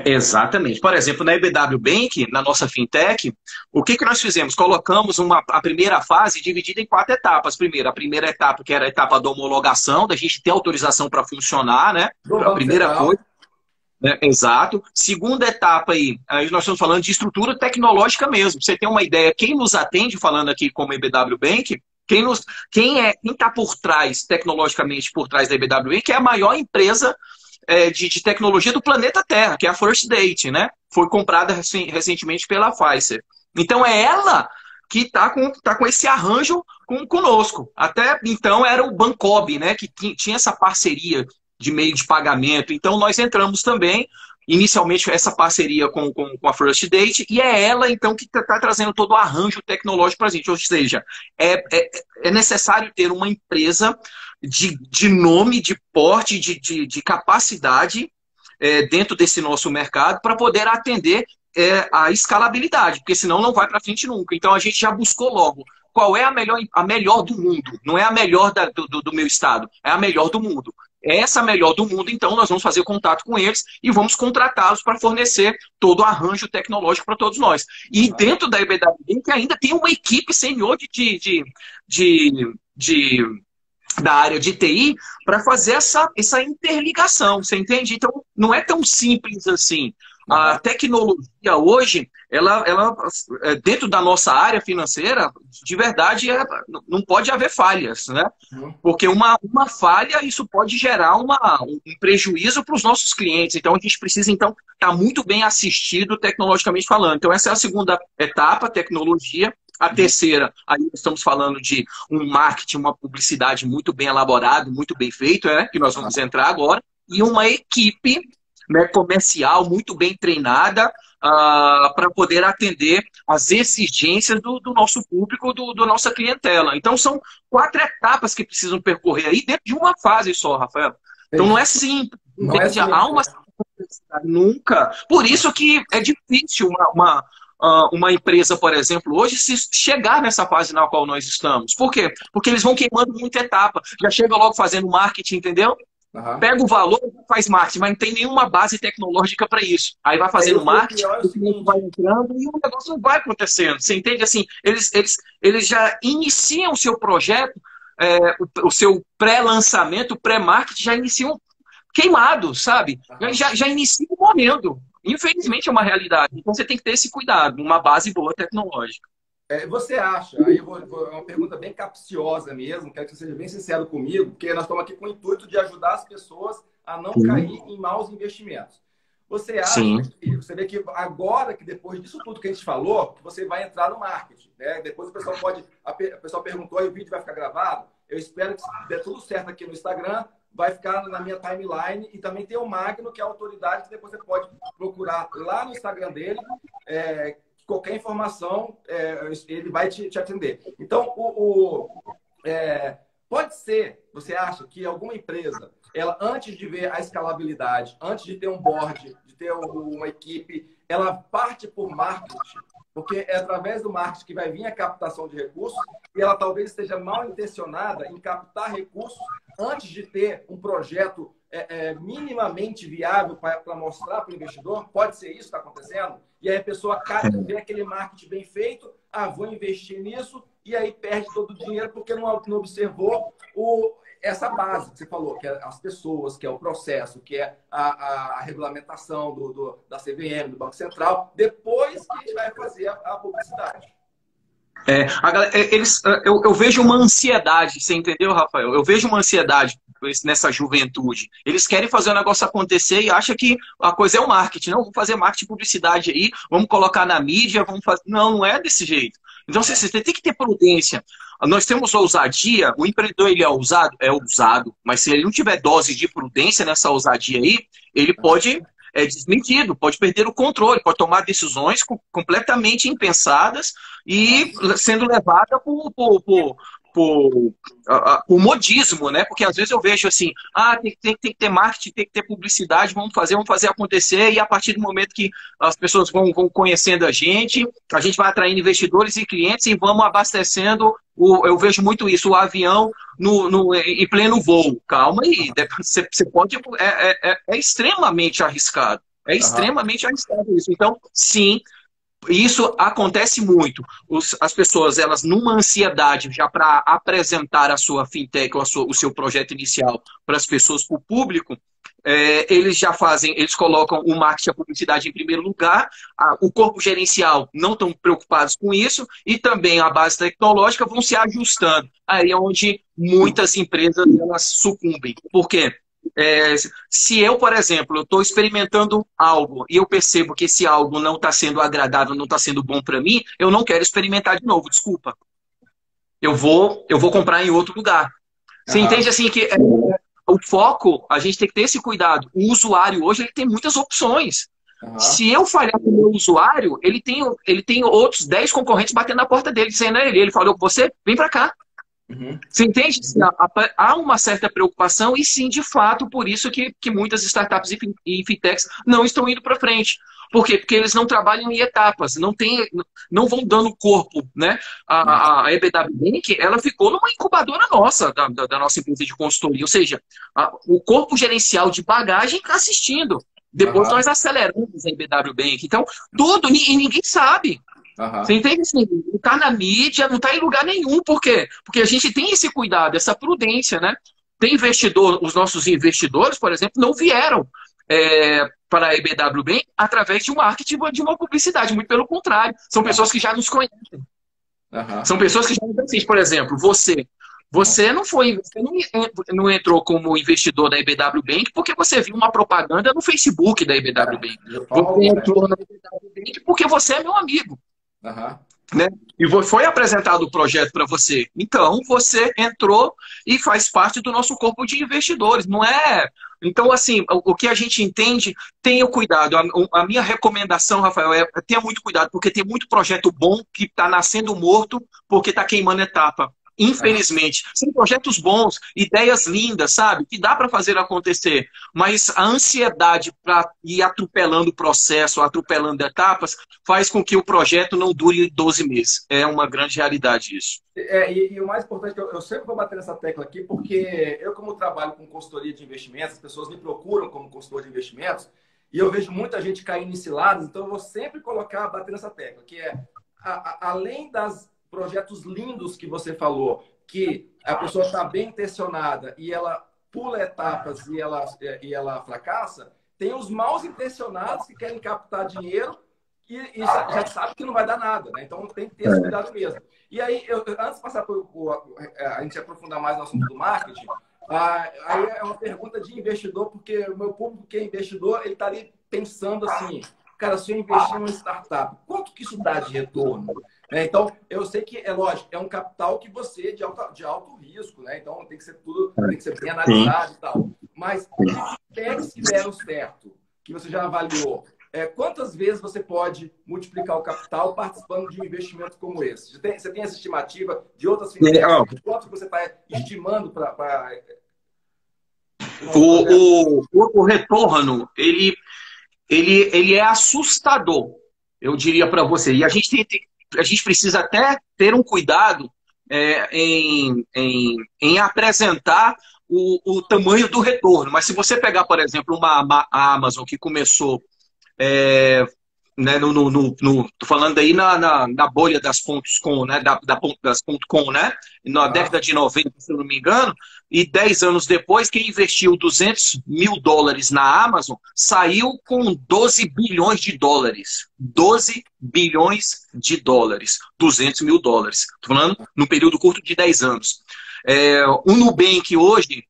Exatamente. Por exemplo, na EBW Bank, na nossa fintech, o que nós fizemos? Colocamos a primeira fase dividida em 4 etapas. Primeiro, a primeira etapa, que era a etapa da homologação, da gente ter autorização para funcionar, né? Do A Banco primeira coisa. Central. Exato. Segunda etapa aí nós estamos falando de estrutura tecnológica mesmo. Pra você ter uma ideia, quem nos atende, falando aqui como EBW Bank, quem está por trás, tecnologicamente por trás da EBW Bank, é a maior empresa de tecnologia do planeta Terra, que é a First Date, né? Foi comprada recentemente pela Pfizer. Então é ela que está com esse arranjo conosco. Até então era o Bancob, né? Que tinha essa parceria de meio de pagamento. Então nós entramos também, inicialmente, essa parceria com a First Date, e é ela, então, que está trazendo todo o arranjo tecnológico para a gente. Ou seja, é necessário ter uma empresa de nome, de porte, de capacidade dentro desse nosso mercado para poder atender a escalabilidade, porque senão não vai para frente nunca. Então a gente já buscou logo qual é a melhor do mundo. Não é a melhor do meu estado, é a melhor do mundo. é essa melhor do mundo, então nós vamos fazer contato com eles e vamos contratá-los para fornecer todo o arranjo tecnológico para todos nós. E dentro da EBW que ainda tem uma equipe senior de da área de TI para fazer essa interligação, você entende? Então, não é tão simples assim. A tecnologia hoje, ela dentro da nossa área financeira, de verdade, não pode haver falhas, né? Porque uma falha, isso pode gerar um prejuízo para os nossos clientes. Então, a gente precisa, então, estar muito bem assistido tecnologicamente falando. Então, essa é a segunda etapa, tecnologia. A terceira, aí estamos falando de um marketing, uma publicidade muito bem elaborado, muito bem feito, né? Que nós vamos entrar agora. E uma equipe, né, comercial muito bem treinada para poder atender as exigências do nosso público, da nossa clientela. Então, são 4 etapas que precisam percorrer aí dentro de uma fase só, Rafael. Então, não é simples. Não é simples. Há uma complexidade nunca. Por isso que é difícil uma empresa, por exemplo, hoje, se chegar nessa fase na qual nós estamos. Por quê? Porque eles vão queimando muita etapa. Já chega logo fazendo marketing, entendeu? Pega o valor, faz marketing, mas não tem nenhuma base tecnológica para isso. Aí vai fazendo marketing, o cliente vai entrando e o negócio não vai acontecendo. Você entende? Assim, eles já iniciam o seu projeto, o seu pré-lançamento, o pré-marketing, já iniciam queimado, sabe? Já iniciam morrendo. Infelizmente é uma realidade. Então você tem que ter esse cuidado, uma base boa tecnológica. Você acha, aí é uma pergunta bem capciosa mesmo, quero que você seja bem sincero comigo, porque nós estamos aqui com o intuito de ajudar as pessoas a não cair em maus investimentos. Você acha que, você vê que agora, que depois disso tudo que a gente falou, que você vai entrar no marketing, né? Depois o pessoal perguntou, e o vídeo vai ficar gravado? Eu espero que se der tudo certo aqui no Instagram, vai ficar na minha timeline, e também tem o Magno, que é a autoridade, que depois você pode procurar lá no Instagram dele, qualquer informação, ele vai te atender. Então, pode ser, você acha que alguma empresa, ela antes de ver a escalabilidade, antes de ter um board, de ter uma equipe, ela parte por marketing, porque é através do marketing que vai vir a captação de recursos, e ela talvez esteja mal intencionada em captar recursos antes de ter um projeto minimamente viável para mostrar para o investidor. Pode ser isso que está acontecendo? E aí a pessoa vê aquele marketing bem feito, vou investir nisso, e aí perde todo o dinheiro porque não observou essa base que você falou, que é as pessoas, que é o processo, que é a regulamentação da CVM, do Banco Central, depois que a gente vai fazer a publicidade. Eu vejo uma ansiedade, você entendeu, Rafael? Eu vejo uma ansiedade nessa juventude. Eles querem fazer o negócio acontecer e acham que a coisa é o marketing. Não, vamos fazer marketing, publicidade aí, vamos colocar na mídia, vamos fazer... Não é desse jeito. Então, você tem que ter prudência. Nós temos ousadia, o empreendedor ele é ousado, mas se ele não tiver dose de prudência nessa ousadia aí, ele pode... desmentido, pode perder o controle, pode tomar decisões completamente impensadas e sendo levada por modismo, né? Porque às vezes eu vejo assim, tem que ter marketing, tem que ter publicidade, vamos fazer acontecer, e a partir do momento que as pessoas vão conhecendo a gente vai atraindo investidores e clientes e vamos abastecendo, eu vejo muito isso, o avião em pleno voo. Calma aí, você pode... É extremamente arriscado. É extremamente arriscado isso. Então, sim, isso acontece muito. As pessoas, elas numa ansiedade já para apresentar a sua fintech ou o seu projeto inicial para as pessoas, para o público, eles colocam o marketing e a publicidade em primeiro lugar, o corpo gerencial não estão preocupados com isso, e também a base tecnológica vão se ajustando. Aí é onde muitas empresas elas sucumbem. Por quê? Se eu, por exemplo, estou experimentando algo e eu percebo que esse algo não está sendo agradável, não está sendo bom para mim, eu não quero experimentar de novo, desculpa. Eu vou comprar em outro lugar. Você entende assim que o foco, a gente tem que ter esse cuidado. O usuário hoje ele tem muitas opções. Se eu falhar com o meu usuário, ele tem outros 10 concorrentes batendo na porta dele, dizendo a ele falou, você vem para cá. Você entende? Há uma certa preocupação e sim, de fato, por isso que muitas startups e fintechs não estão indo para frente. Por quê? Porque eles não trabalham em etapas, não vão dando corpo, né? A EBW Bank, ela ficou numa incubadora nossa, da nossa empresa de consultoria, ou seja, o corpo gerencial de bagagem está assistindo. Depois nós aceleramos a EBW Bank. Então, tudo, e ninguém sabe. Você entende? Assim, não está na mídia, não está em lugar nenhum. Por quê? Porque a gente tem esse cuidado, essa prudência, né? Tem investidor, os nossos investidores, por exemplo, não vieram para a EBW Bank através de um marketing, de uma publicidade. Muito pelo contrário. São pessoas que já nos conhecem. São pessoas que já nos conhecem. Por exemplo, você não entrou como investidor da EBW Bank porque você viu uma propaganda no Facebook da EBW Bank. Você entrou na EBW Bank porque você é meu amigo. Né? E foi apresentado o projeto para você. Então, você entrou e faz parte do nosso corpo de investidores. Não é... Então, assim, o que a gente entende, tenha cuidado. A minha recomendação, Rafael, é tenha muito cuidado, porque tem muito projeto bom que está nascendo morto porque está queimando etapa. Infelizmente. São projetos bons, ideias lindas, sabe? Que dá para fazer acontecer. Mas a ansiedade para ir atropelando o processo, atropelando etapas, faz com que o projeto não dure 12 meses. É uma grande realidade isso. E o mais importante, eu sempre vou bater nessa tecla aqui, porque eu, como trabalho com consultoria de investimentos, as pessoas me procuram como consultor de investimentos, e eu vejo muita gente caindo em ciladas, então eu vou sempre bater nessa tecla, que é, além das projetos lindos que você falou, que a pessoa está bem intencionada e ela pula etapas e ela fracassa, tem os mal intencionados que querem captar dinheiro e já sabe que não vai dar nada, né? Então tem que ter esse cuidado mesmo. E aí, antes de passar a gente aprofundar mais no assunto do marketing, aí é uma pergunta de investidor, porque o meu público que é investidor, ele está ali pensando assim, cara, se eu investir em uma startup, quanto que isso dá de retorno? Então, eu sei que, é lógico, é um capital que você de alto risco, né? Então, tem que ser bem analisado e tal. Mas, se que deram certo, que você já avaliou, quantas vezes você pode multiplicar o capital participando de um investimento como esse? Você tem essa estimativa de outras fintechs? Quanto você está estimando para... O retorno, ele é assustador, eu diria para você. E a gente precisa até ter um cuidado em apresentar o tamanho do retorno. Mas se você pegar, por exemplo, a Amazon que começou, né, tô falando aí na bolha das .com, né, das .com, né, na década de 90, se eu não me engano, e 10 anos depois, quem investiu $200 mil na Amazon saiu com 12 bilhões de dólares. 12 bilhões de dólares. 200 mil dólares. Estou falando num período curto de 10 anos. O Nubank hoje,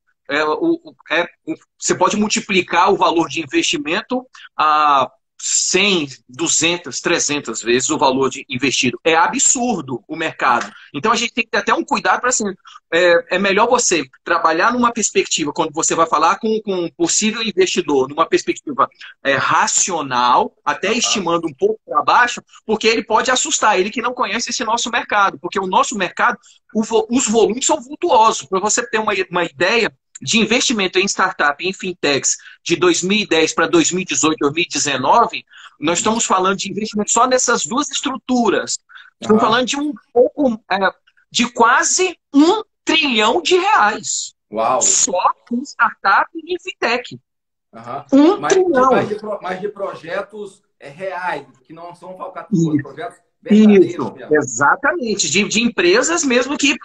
você pode multiplicar o valor de investimento a 100, 200, 300 vezes o valor investido. É absurdo o mercado. Então a gente tem que ter até um cuidado para assim, é melhor você trabalhar numa perspectiva, quando você vai falar com um possível investidor, numa perspectiva racional, até estimando um pouco para baixo, porque ele pode assustar, ele que não conhece esse nosso mercado, porque o nosso mercado, os volumes são vultuosos. Para você ter uma ideia, de investimento em startup, em fintechs, de 2010 para 2018, 2019, nós estamos falando de investimento só nessas duas estruturas. Estamos falando de de quase R$1 trilhão. Uau! Só em startup e em fintech. R$1 trilhão. Mas de projetos reais, que não são falcatruas, projetos verdadeiros. Isso, exatamente. De empresas mesmo que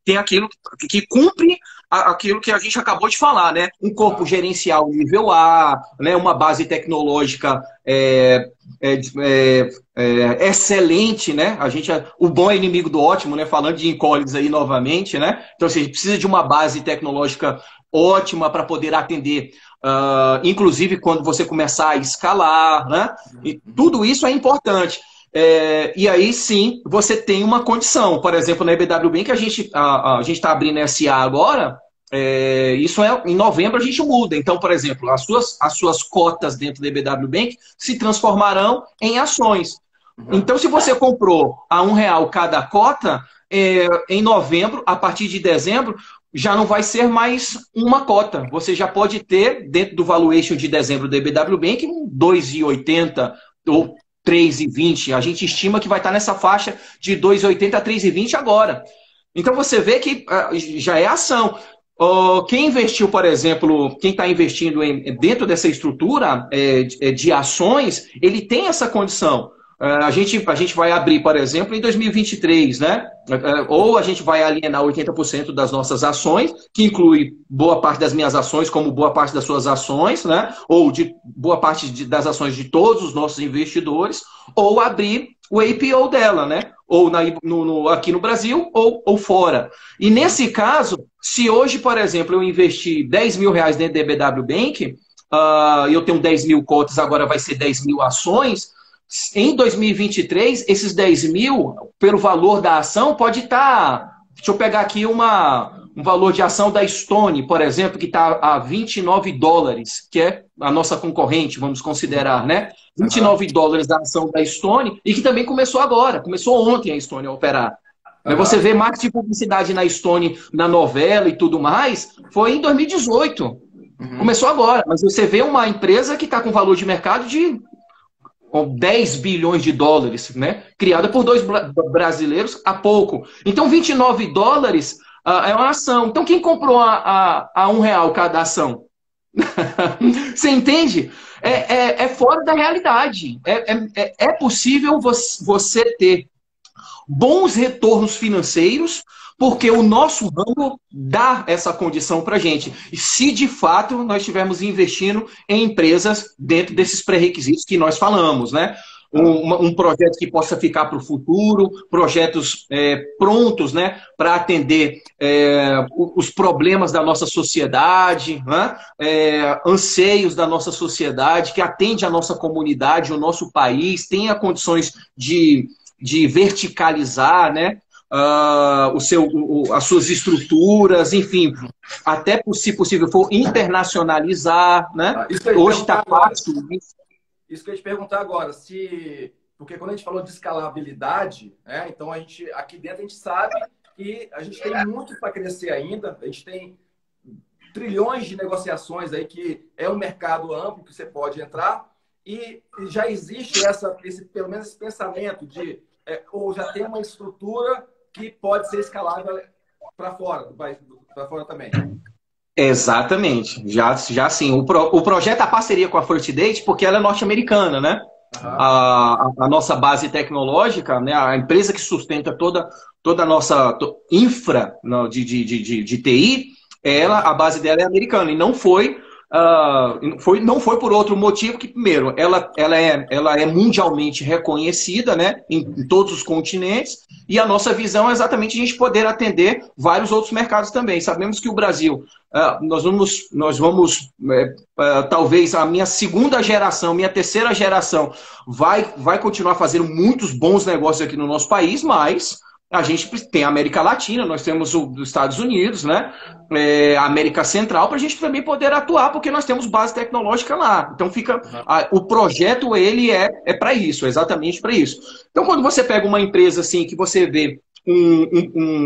tem aquilo que cumpre aquilo que a gente acabou de falar, né? Um corpo gerencial nível A, né? Uma base tecnológica excelente, né? O bom é inimigo do ótimo, né? Falando de Collins aí novamente, né? Então, assim, a gente precisa de uma base tecnológica ótima para poder atender, inclusive quando você começar a escalar, né? E tudo isso é importante. E aí sim você tem uma condição. Por exemplo, na EBW Bank a gente está abrindo SA agora. Isso em novembro a gente muda. Então, por exemplo, as suas cotas dentro da EBW Bank se transformarão em ações. Então, se você comprou a R$1 cada cota, em novembro, a partir de dezembro, já não vai ser mais uma cota. Você já pode ter, dentro do valuation de dezembro do EBW Bank, um 2,80 ou 3,20. A gente estima que vai estar nessa faixa de 2,80 a 3,20 agora. Então você vê que já é ação. Quem investiu, por exemplo, quem está investindo dentro dessa estrutura de ações, ele tem essa condição. A gente vai abrir, por exemplo, em 2023, né? Ou a gente vai alienar 80% das nossas ações, que inclui boa parte das minhas ações, como boa parte das suas ações, né? Ou de boa parte das ações de todos os nossos investidores, ou abrir o IPO dela, né? Ou aqui no Brasil, ou fora. E nesse caso, se hoje, por exemplo, eu investir 10 mil reais dentro da EBW Bank, eu tenho 10 mil cotas, agora vai ser 10 mil ações. Em 2023, esses 10 mil, pelo valor da ação, pode estar. Deixa eu pegar aqui um valor de ação da Stone, por exemplo, que está a US$ 29, que é a nossa concorrente, vamos considerar, né? US$ 29 a ação da Stone, e que também começou agora, começou ontem a Stone a operar. Você vê marketing de publicidade na Stone, na novela e tudo mais, foi em 2018. Começou agora, mas você vê uma empresa que está com valor de mercado de 10 bilhões de dólares, né? Criada por dois brasileiros há pouco. Então, US$ 29 é uma ação. Então, quem comprou a R$ 1 cada ação? Você entende? É fora da realidade. É possível você ter bons retornos financeiros, porque o nosso ramo dá essa condição para a gente. E se de fato nós estivermos investindo em empresas dentro desses pré-requisitos que nós falamos, né? Um projeto que possa ficar para o futuro, projetos prontos, né, para atender os problemas da nossa sociedade, né? Anseios da nossa sociedade, que atende a nossa comunidade, o nosso país, tenha condições de verticalizar, né? As suas estruturas, enfim, até se possível for internacionalizar, né? Hoje está fácil. Isso que eu ia te perguntar agora, porque quando a gente falou de escalabilidade, né? Então aqui dentro a gente sabe que a gente tem muito para crescer ainda, a gente tem trilhões de negociações aí que é um mercado amplo que você pode entrar e já existe pelo menos esse pensamento de ou já tem uma estrutura que pode ser escalável para fora, para fora também. Exatamente. Já sim. O projeto, a parceria com a First Date, porque ela é norte-americana, né? A nossa base tecnológica, né? A empresa que sustenta toda a nossa infra de TI, a base dela é americana. E não foi por outro motivo que, primeiro, ela é mundialmente reconhecida, né, em todos os continentes, e a nossa visão é exatamente a gente poder atender vários outros mercados também. Sabemos que o Brasil, nós vamos talvez a minha segunda geração, minha terceira geração, vai continuar fazendo muitos bons negócios aqui no nosso país, mas a gente tem a América Latina, nós temos os Estados Unidos, né? A América Central, para a gente também poder atuar, porque nós temos base tecnológica lá. Então o projeto ele é para isso, exatamente para isso. Então, quando você pega uma empresa assim que você vê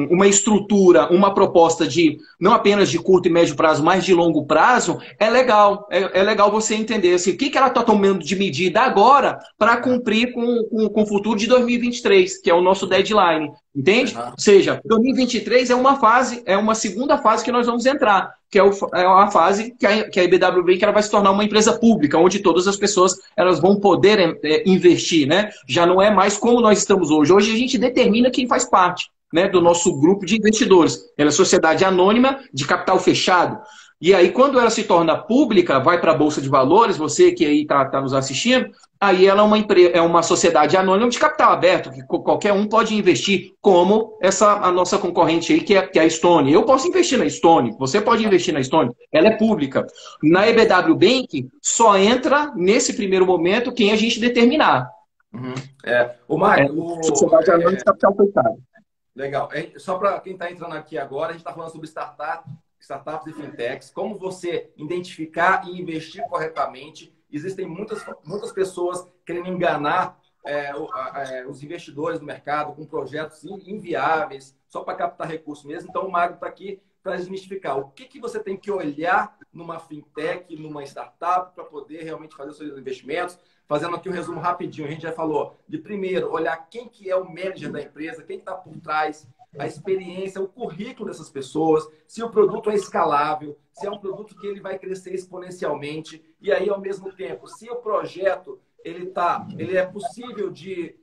uma estrutura, uma proposta de não apenas de curto e médio prazo, mas de longo prazo, é legal. É legal você entender assim, o que ela está tomando de medida agora para cumprir com o futuro de 2023, que é o nosso deadline. Entende? Ou seja, 2023 é uma segunda fase que nós vamos entrar, que é uma fase que a EBW Bank ela vai se tornar uma empresa pública, onde todas as pessoas elas vão poder investir, né? Já não é mais como nós estamos hoje. Hoje a gente determina quem faz parte, né, do nosso grupo de investidores. Ela é sociedade anônima de capital fechado. E aí, quando ela se torna pública, vai para a Bolsa de Valores, você que aí está nos assistindo, aí ela é uma sociedade anônima de capital aberto, que qualquer um pode investir, como a nossa concorrente aí, que é a Stone. Eu posso investir na Stone, você pode investir na Stone, ela é pública. Na EBW Bank, só entra, nesse primeiro momento, quem a gente determinar. O Marco, sociedade anônima de capital fechado. Legal. Só para quem está entrando aqui agora, a gente está falando sobre startups e fintechs, como você identificar e investir corretamente. Existem muitas pessoas querendo enganar os investidores do mercado com projetos inviáveis, só para captar recursos mesmo. Então, o Magno está aqui para desmistificar. O que você tem que olhar numa fintech, numa startup, para poder realmente fazer os seus investimentos? Fazendo aqui um resumo rapidinho. A gente já falou de, primeiro, olhar quem que é o manager da empresa, quem está por trás, a experiência, o currículo dessas pessoas, se o produto é escalável, se é um produto que ele vai crescer exponencialmente, e aí, ao mesmo tempo, se o projeto ele é possível de...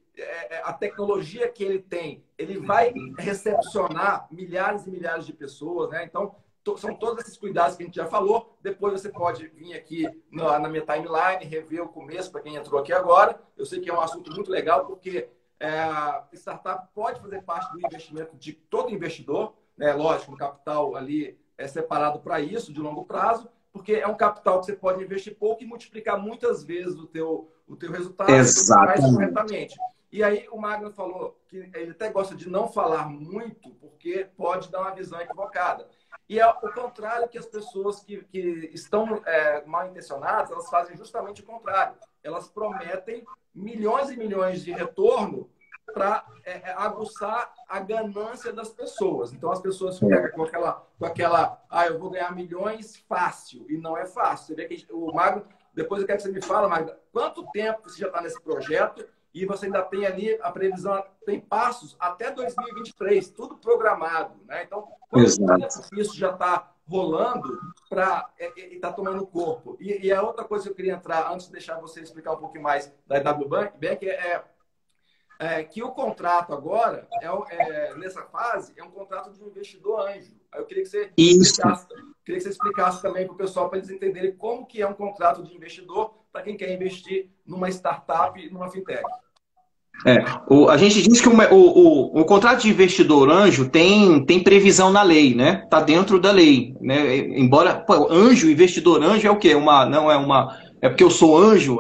a tecnologia que ele tem, ele vai recepcionar milhares e milhares de pessoas, né? Então, são todos esses cuidados que a gente já falou. Depois você pode vir aqui na minha timeline, rever o começo para quem entrou aqui agora. Eu sei que é um assunto muito legal, porque startup pode fazer parte do investimento de todo investidor, né? Lógico, o capital ali é separado para isso, de longo prazo, porque é um capital que você pode investir pouco e multiplicar muitas vezes o teu resultado mais corretamente. E aí o Magno falou que ele até gosta de não falar muito, porque pode dar uma visão equivocada. E é o contrário que as pessoas que estão mal intencionadas, elas fazem justamente o contrário. Elas prometem milhões e milhões de retorno para aguçar a ganância das pessoas. Então as pessoas ficam com aquela eu vou ganhar milhões fácil. E não é fácil. Você vê que o Magno, depois eu quero que você me fale, Magno, quanto tempo você já está nesse projeto? E você ainda tem ali a previsão, tem passos até 2023, tudo programado, né? Então, quanto tempo isso já está rolando e está tomando corpo? E a outra coisa que eu queria entrar, antes de deixar você explicar um pouquinho mais da EW Bank, que o contrato agora, nessa fase, é um contrato de um investidor anjo. Aí eu queria que você explicasse também para o pessoal, para eles entenderem como que é um contrato de investidor para quem quer investir numa startup, numa fintech. A gente diz que o contrato de investidor anjo tem previsão na lei, né? Está dentro da lei, né? Embora anjo, investidor anjo é o quê? É porque eu sou anjo?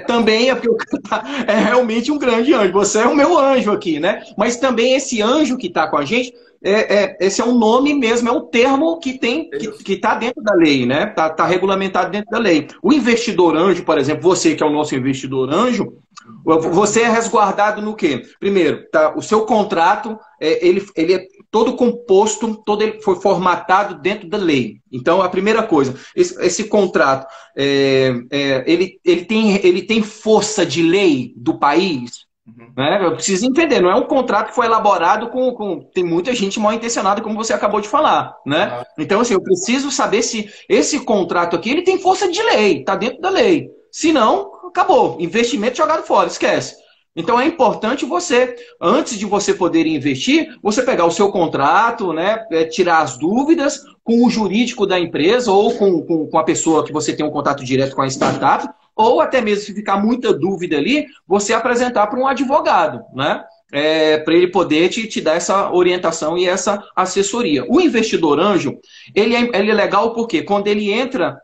Também é porque o cara é realmente um grande anjo. Você é o meu anjo aqui, né? Mas também esse anjo que está com a gente, esse é um nome mesmo, é um termo que está dentro da lei, né? Tá regulamentado dentro da lei. O investidor anjo, por exemplo, você que é o nosso investidor anjo, você é resguardado no quê? Primeiro, o seu contrato, ele é todo composto, ele foi formatado dentro da lei. Então, a primeira coisa, esse contrato, ele tem força de lei do país? Né? Eu preciso entender, não é um contrato que foi elaborado tem muita gente mal intencionada, como você acabou de falar, né? Então, assim, eu preciso saber se esse contrato aqui, ele tem força de lei, está dentro da lei. Se não, acabou. Investimento jogado fora, esquece. Então é importante você, antes de você poder investir, você pegar o seu contrato, né, tirar as dúvidas com o jurídico da empresa ou com a pessoa que você tem um contato direto com a startup, ou até mesmo se ficar muita dúvida ali, você apresentar para um advogado, né? Para ele poder te dar essa orientação e essa assessoria. O investidor anjo, ele é legal porque quando ele entra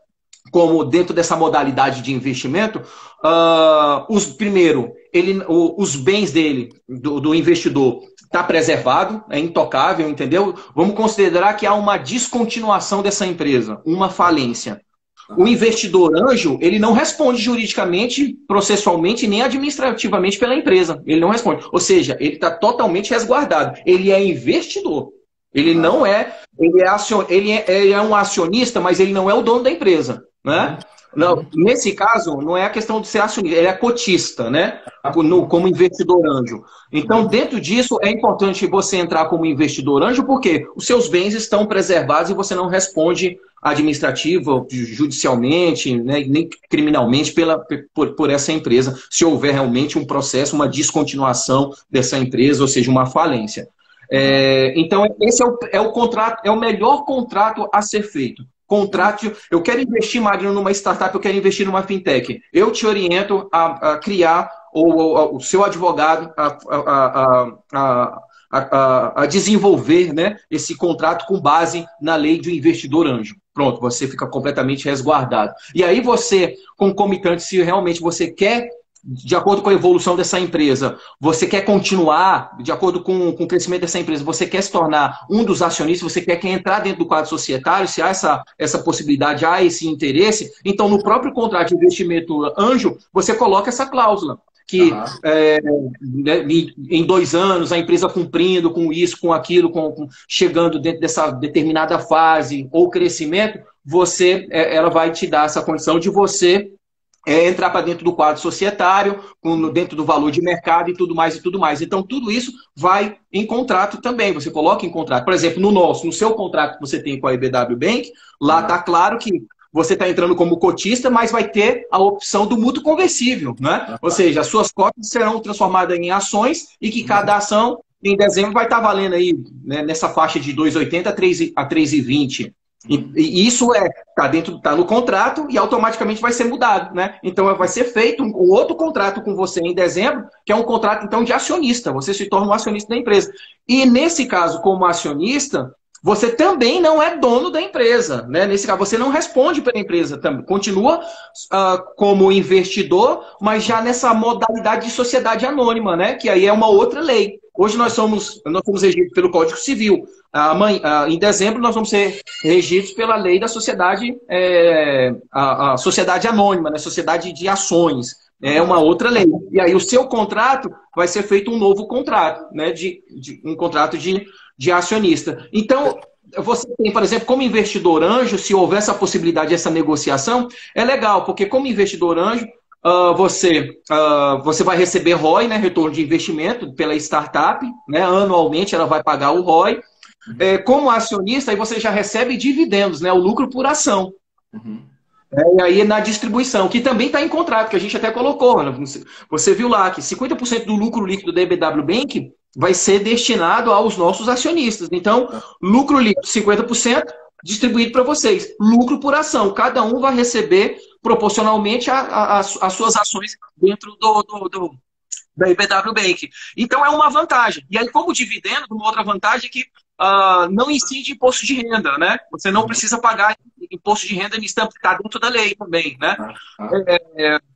como dentro dessa modalidade de investimento, primeiro, os bens dele, do investidor, está preservado, é intocável, entendeu? Vamos considerar que há uma descontinuação dessa empresa, uma falência. O investidor anjo, ele não responde juridicamente, processualmente, nem administrativamente pela empresa. Ele não responde. Ou seja, ele está totalmente resguardado. Ele é investidor. Ele não é... Ele é um acionista, mas ele não é o dono da empresa, né? Não, nesse caso, não é a questão de ser acionista, ele é cotista, né? Como investidor anjo. Então, dentro disso, é importante você entrar como investidor anjo, porque os seus bens estão preservados e você não responde administrativa, judicialmente, né, nem criminalmente por essa empresa, se houver realmente um processo, uma descontinuação dessa empresa, ou seja, uma falência. Então, esse é o contrato, é o melhor contrato a ser feito. Eu quero investir, Magno, numa startup, eu quero investir numa fintech. Eu te oriento a criar, ou o seu advogado a desenvolver, né, esse contrato com base na lei do investidor anjo. Pronto, você fica completamente resguardado. E aí você, concomitante, se realmente você quer, de acordo com a evolução dessa empresa, você quer continuar, de acordo com o crescimento dessa empresa, você quer se tornar um dos acionistas, você quer entrar dentro do quadro societário, se há essa possibilidade, há esse interesse, então no próprio contrato de investimento anjo, você coloca essa cláusula. que né, em 2 anos a empresa cumprindo com isso, com aquilo, chegando dentro dessa determinada fase ou crescimento, ela vai te dar essa condição de você entrar para dentro do quadro societário, dentro do valor de mercado e tudo mais e tudo mais. Então, tudo isso vai em contrato também. Você coloca em contrato. Por exemplo, no seu contrato que você tem com a EBW Bank, lá está claro que você está entrando como cotista, mas vai ter a opção do mútuo conversível, né? Ou seja, as suas cotas serão transformadas em ações e que cada ação, em dezembro, vai estar valendo aí, né, nessa faixa de 2,80 a 3,20. E isso tá no contrato e automaticamente vai ser mudado, né? Então vai ser feito um outro contrato com você em dezembro, que é um contrato então de acionista. Você se torna um acionista da empresa. E nesse caso, como acionista, você também não é dono da empresa, né? Nesse caso, você não responde pela empresa, continua como investidor, mas já nessa modalidade de sociedade anônima, né? Que aí é uma outra lei. Hoje nós somos regidos pelo Código Civil. Em dezembro nós vamos ser regidos pela lei da sociedade, a sociedade anônima, né? Sociedade de ações. É uma outra lei. E aí o seu contrato vai ser feito um novo contrato, né? Um contrato de acionista. Então, você tem, por exemplo, como investidor anjo, se houver essa possibilidade, essa negociação, é legal, porque como investidor anjo, você vai receber ROI, né, retorno de investimento, pela startup, né, anualmente ela vai pagar o ROI. Como acionista, aí você já recebe dividendos, né, o lucro por ação. E aí na distribuição, que também está em contrato, que a gente até colocou. Né? Você viu lá que 50% do lucro líquido da EBW Bank vai ser destinado aos nossos acionistas. Então, lucro líquido 50% distribuído para vocês. Lucro por ação. Cada um vai receber proporcionalmente as suas ações dentro da EBW Bank. Então, é uma vantagem. E aí, como dividendo, uma outra vantagem é que não incide imposto de renda, né? Você não precisa pagar imposto de renda, está dentro da lei também, né?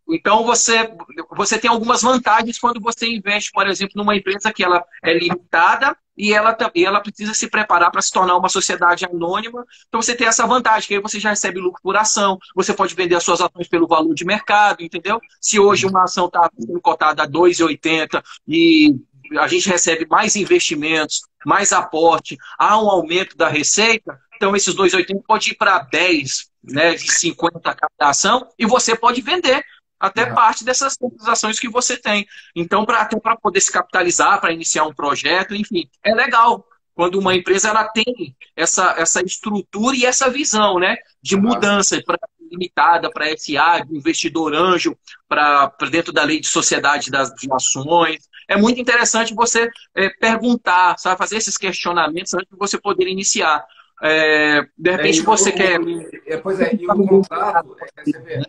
Então, você tem algumas vantagens quando você investe, por exemplo, numa empresa que ela é limitada e ela precisa se preparar para se tornar uma sociedade anônima. Então, você tem essa vantagem, que aí você já recebe lucro por ação, você pode vender as suas ações pelo valor de mercado, entendeu? Se hoje uma ação está sendo cotada a 2,80 e a gente recebe mais investimentos, mais aporte, há um aumento da receita, então esses 2,80 pode ir para 10, né, de 50 cada ação, e você pode vender até parte dessas ações que você tem. Então, até para poder se capitalizar, para iniciar um projeto, enfim, é legal quando uma empresa ela tem essa estrutura e essa visão, né, de mudança limitada para SA, de investidor anjo, para dentro da lei de sociedade de ações. É muito interessante você perguntar, sabe, fazer esses questionamentos antes de você poder iniciar. De repente você quer... Pois é, e o contrato, você vê,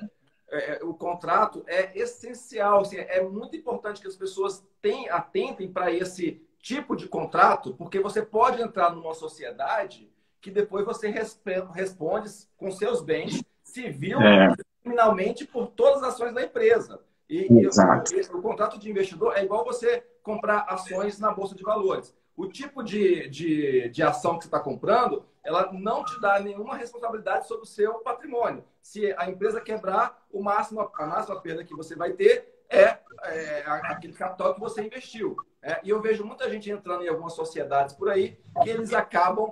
o contrato é essencial, assim, é muito importante que as pessoas atentem para esse tipo de contrato, porque você pode entrar numa sociedade que depois você responde com seus bens civil e criminalmente por todas as ações da empresa. E o contrato de investidor é igual você comprar ações na Bolsa de Valores. O tipo de ação que você está comprando, ela não te dá nenhuma responsabilidade sobre o seu patrimônio. Se a empresa quebrar, a máxima perda que você vai ter é aquele capital que você investiu. E eu vejo muita gente entrando em algumas sociedades por aí que eles acabam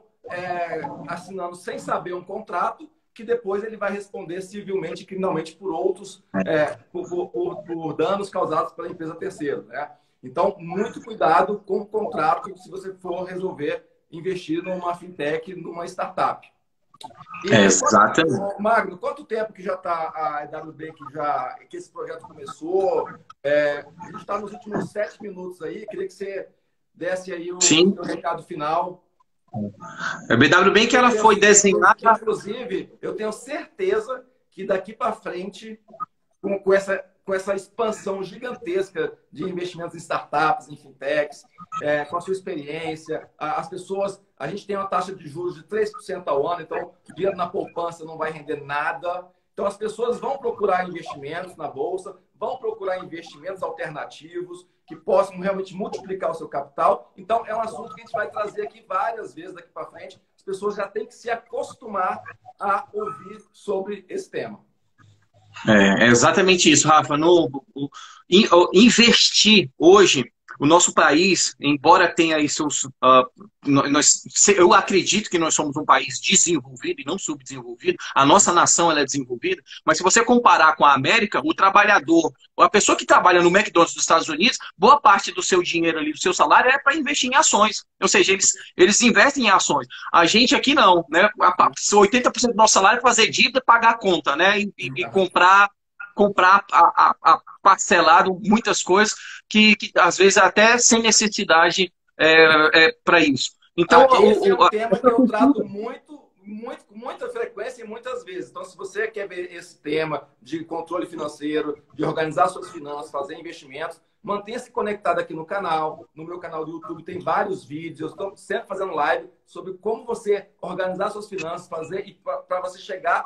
assinando sem saber um contrato que depois ele vai responder civilmente e criminalmente por outros, por danos causados pela empresa terceira. Né? Então, muito cuidado com o contrato se você for resolver investir numa fintech, numa startup. Exatamente. Magno, quanto tempo que já está a EWB que esse projeto começou? A gente está nos últimos 7 minutos aí. Queria que você desse aí o seu recado final. A BW Bank ela foi desenhada... Inclusive, eu tenho certeza que daqui para frente, com essa expansão gigantesca de investimentos em startups, em fintechs, com a sua experiência, as pessoas... A gente tem uma taxa de juros de 3% ao ano, então o dinheiro na poupança não vai render nada. Então as pessoas vão procurar investimentos na Bolsa, vão procurar investimentos alternativos que possam realmente multiplicar o seu capital. Então é um assunto que a gente vai trazer aqui várias vezes daqui para frente. As pessoas já têm que se acostumar a ouvir sobre esse tema. É exatamente isso, Rafa. Investir hoje, o nosso país, embora tenha aí seus. Eu acredito que nós somos um país desenvolvido e não subdesenvolvido. A nossa nação ela é desenvolvida, mas se você comparar com a América, o trabalhador, a pessoa que trabalha no McDonald's dos Estados Unidos, boa parte do seu dinheiro ali, do seu salário, é para investir em ações. Ou seja, eles investem em ações. A gente aqui não, né? 80% do nosso salário é fazer dívida, pagar a conta, né? E comprar parcelado muitas coisas que às vezes até sem necessidade para isso. Então, esse é um tema que eu trato com muita frequência e muitas vezes. Então, se você quer ver esse tema de controle financeiro, de organizar suas finanças, fazer investimentos, mantenha-se conectado aqui no canal. No meu canal do YouTube tem vários vídeos. Eu estou sempre fazendo live sobre como você organizar suas finanças, fazer para você chegar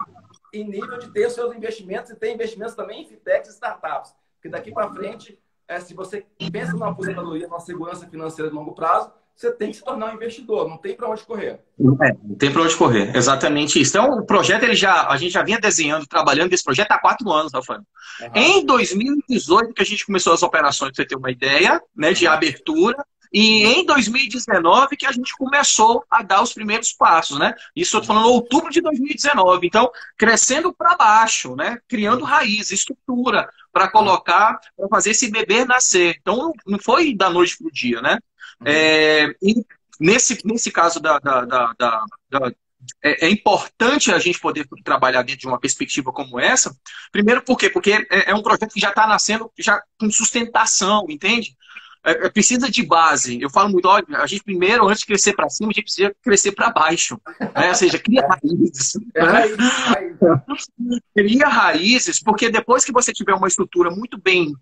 em nível de ter os seus investimentos e ter investimentos também em fintechs e startups. Porque daqui para frente, se você pensa numa aposentadoria, numa segurança financeira de longo prazo, você tem que se tornar um investidor, não tem para onde correr. Não tem para onde correr, exatamente isso. Então, o projeto, a gente já vinha desenhando, trabalhando nesse projeto há 4 anos, Rafael. Uhum. Em 2018, que a gente começou as operações, para você ter uma ideia, né, de abertura, e em 2019 que a gente começou a dar os primeiros passos, né? Isso eu estou falando outubro de 2019. Então, crescendo para baixo, né? Criando raiz, estrutura, para colocar, para fazer esse bebê nascer. Então, não foi da noite para o dia, né? E nesse caso é importante a gente poder trabalhar dentro de uma perspectiva como essa. Primeiro, por quê? Porque é um projeto que já está nascendo já com sustentação, entende? Precisa de base. Eu falo muito, olha, a gente primeiro, antes de crescer para cima, a gente precisa crescer para baixo. Né? Ou seja, cria raízes. Cria raízes, porque depois que você tiver uma estrutura muito bem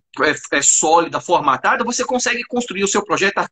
sólida, formatada, você consegue construir o seu projeto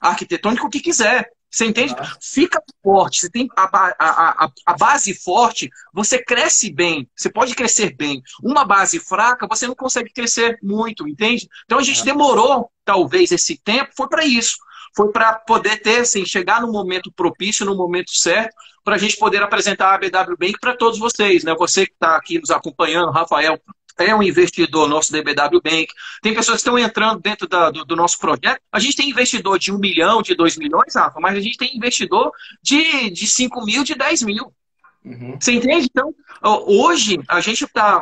arquitetônico que quiser. Você entende? Fica forte. Você tem a base forte, você cresce bem. Você pode crescer bem. Uma base fraca, você não consegue crescer muito, entende? Então a gente demorou, talvez, esse tempo, foi para isso. Foi para poder ter, assim, chegar no momento propício, no momento certo, para a gente poder apresentar a BW Bank para todos vocês, né? Você que está aqui nos acompanhando, Rafael, é um investidor nosso da BW Bank. Tem pessoas que estão entrando dentro do nosso projeto. A gente tem investidor de 1 milhão, de 2 milhões, Rafa, mas a gente tem investidor de 5 mil, de 10 mil. Você entende? Então, hoje, a gente está...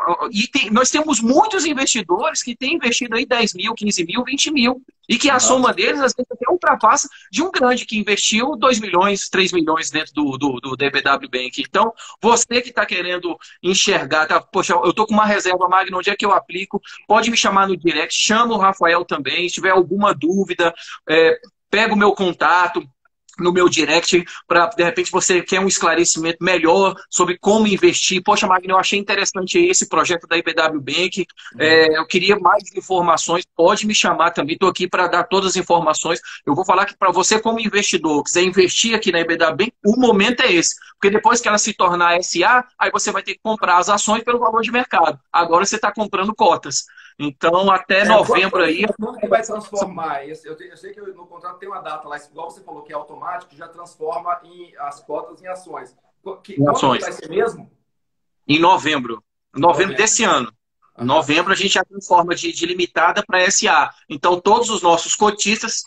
nós temos muitos investidores que têm investido aí 10 mil, 15 mil, 20 mil. E que a soma deles, às vezes, até ultrapassa de um grande que investiu 2 milhões, 3 milhões dentro do DBW Bank. Então, você que está querendo enxergar, tá, poxa, eu estou com uma reserva, Magno, onde é que eu aplico? Pode me chamar no direct, chama o Rafael também. Se tiver alguma dúvida, pega o meu contato no meu direct, para, de repente, você quer um esclarecimento melhor sobre como investir. Poxa, Magno, eu achei interessante esse projeto da IBW Bank, eu queria mais informações, pode me chamar também, estou aqui para dar todas as informações. Eu vou falar que para você, como investidor, quiser investir aqui na IBW Bank, o momento é esse, porque depois que ela se tornar SA, aí você vai ter que comprar as ações pelo valor de mercado. Agora você está comprando cotas. Então, até novembro aí... Quando que vai transformar? Eu sei que no contrato tem uma data lá, igual você falou que é automático, já transforma as cotas em ações. Quando vai ser mesmo? Em novembro. Novembro desse ano. Em novembro a gente já transforma de limitada para SA. Então, todos os nossos cotistas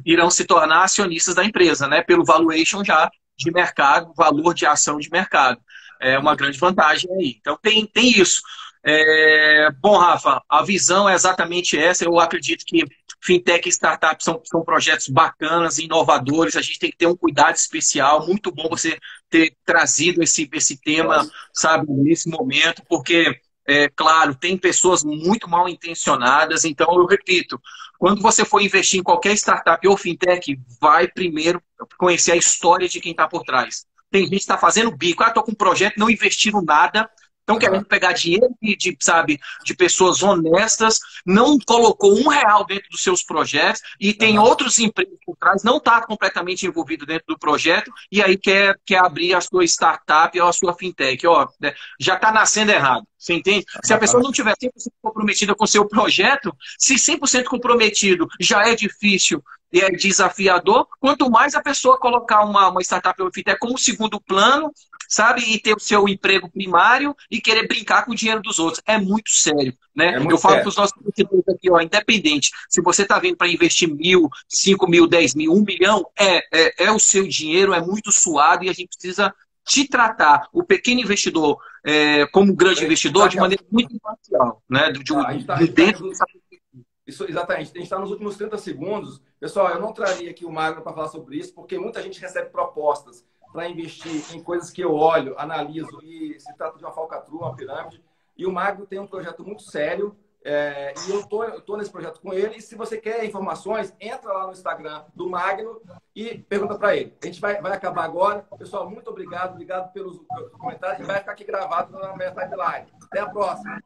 irão se tornar acionistas da empresa, né? Pelo valuation já de mercado, valor de ação de mercado. É uma grande vantagem aí. Então, tem isso. Bom, Rafa, a visão é exatamente essa. Eu acredito que fintech e startup são projetos bacanas, inovadores. A gente tem que ter um cuidado especial. Muito bom você ter trazido esse tema, sabe, nesse momento, porque, claro, tem pessoas muito mal intencionadas. Então, eu repito, quando você for investir em qualquer startup ou fintech, vai primeiro conhecer a história de quem está por trás. Tem gente que está fazendo bico. Estou com um projeto, não investiram nada. Estão querendo pegar dinheiro de pessoas honestas, não colocou R$1 dentro dos seus projetos e tem outros empregos por trás, não está completamente envolvido dentro do projeto e aí quer abrir a sua startup ou a sua fintech. Ó, já está nascendo errado. Você entende? Se a pessoa não tiver 100% comprometida com o seu projeto, se 100% comprometido já é difícil e é desafiador, quanto mais a pessoa colocar uma startup ou fintech como segundo plano, sabe? E ter o seu emprego primário e querer brincar com o dinheiro dos outros. É muito sério, né? É muito Eu falo sério. para os nossos investidores aqui, ó, independente, se você está vindo para investir 1.000, 5.000, 10.000, 1 milhão, é o seu dinheiro, é muito suado e a gente precisa te tratar, o pequeno investidor, como grande investidor, de maneira muito imparcial, né? A gente Dentro dessa... isso, exatamente. A gente está nos últimos 30 segundos. Pessoal, eu não traria aqui o Magno para falar sobre isso, porque muita gente recebe propostas para investir em coisas que eu olho, analiso, e se trata de uma falcatrua, uma pirâmide. E o Magno tem um projeto muito sério, e eu tô nesse projeto com ele. E se você quer informações, entra lá no Instagram do Magno e pergunta para ele. A gente vai acabar agora. Pessoal, muito obrigado pelos comentários. E vai ficar aqui gravado na minha timeline. Até a próxima.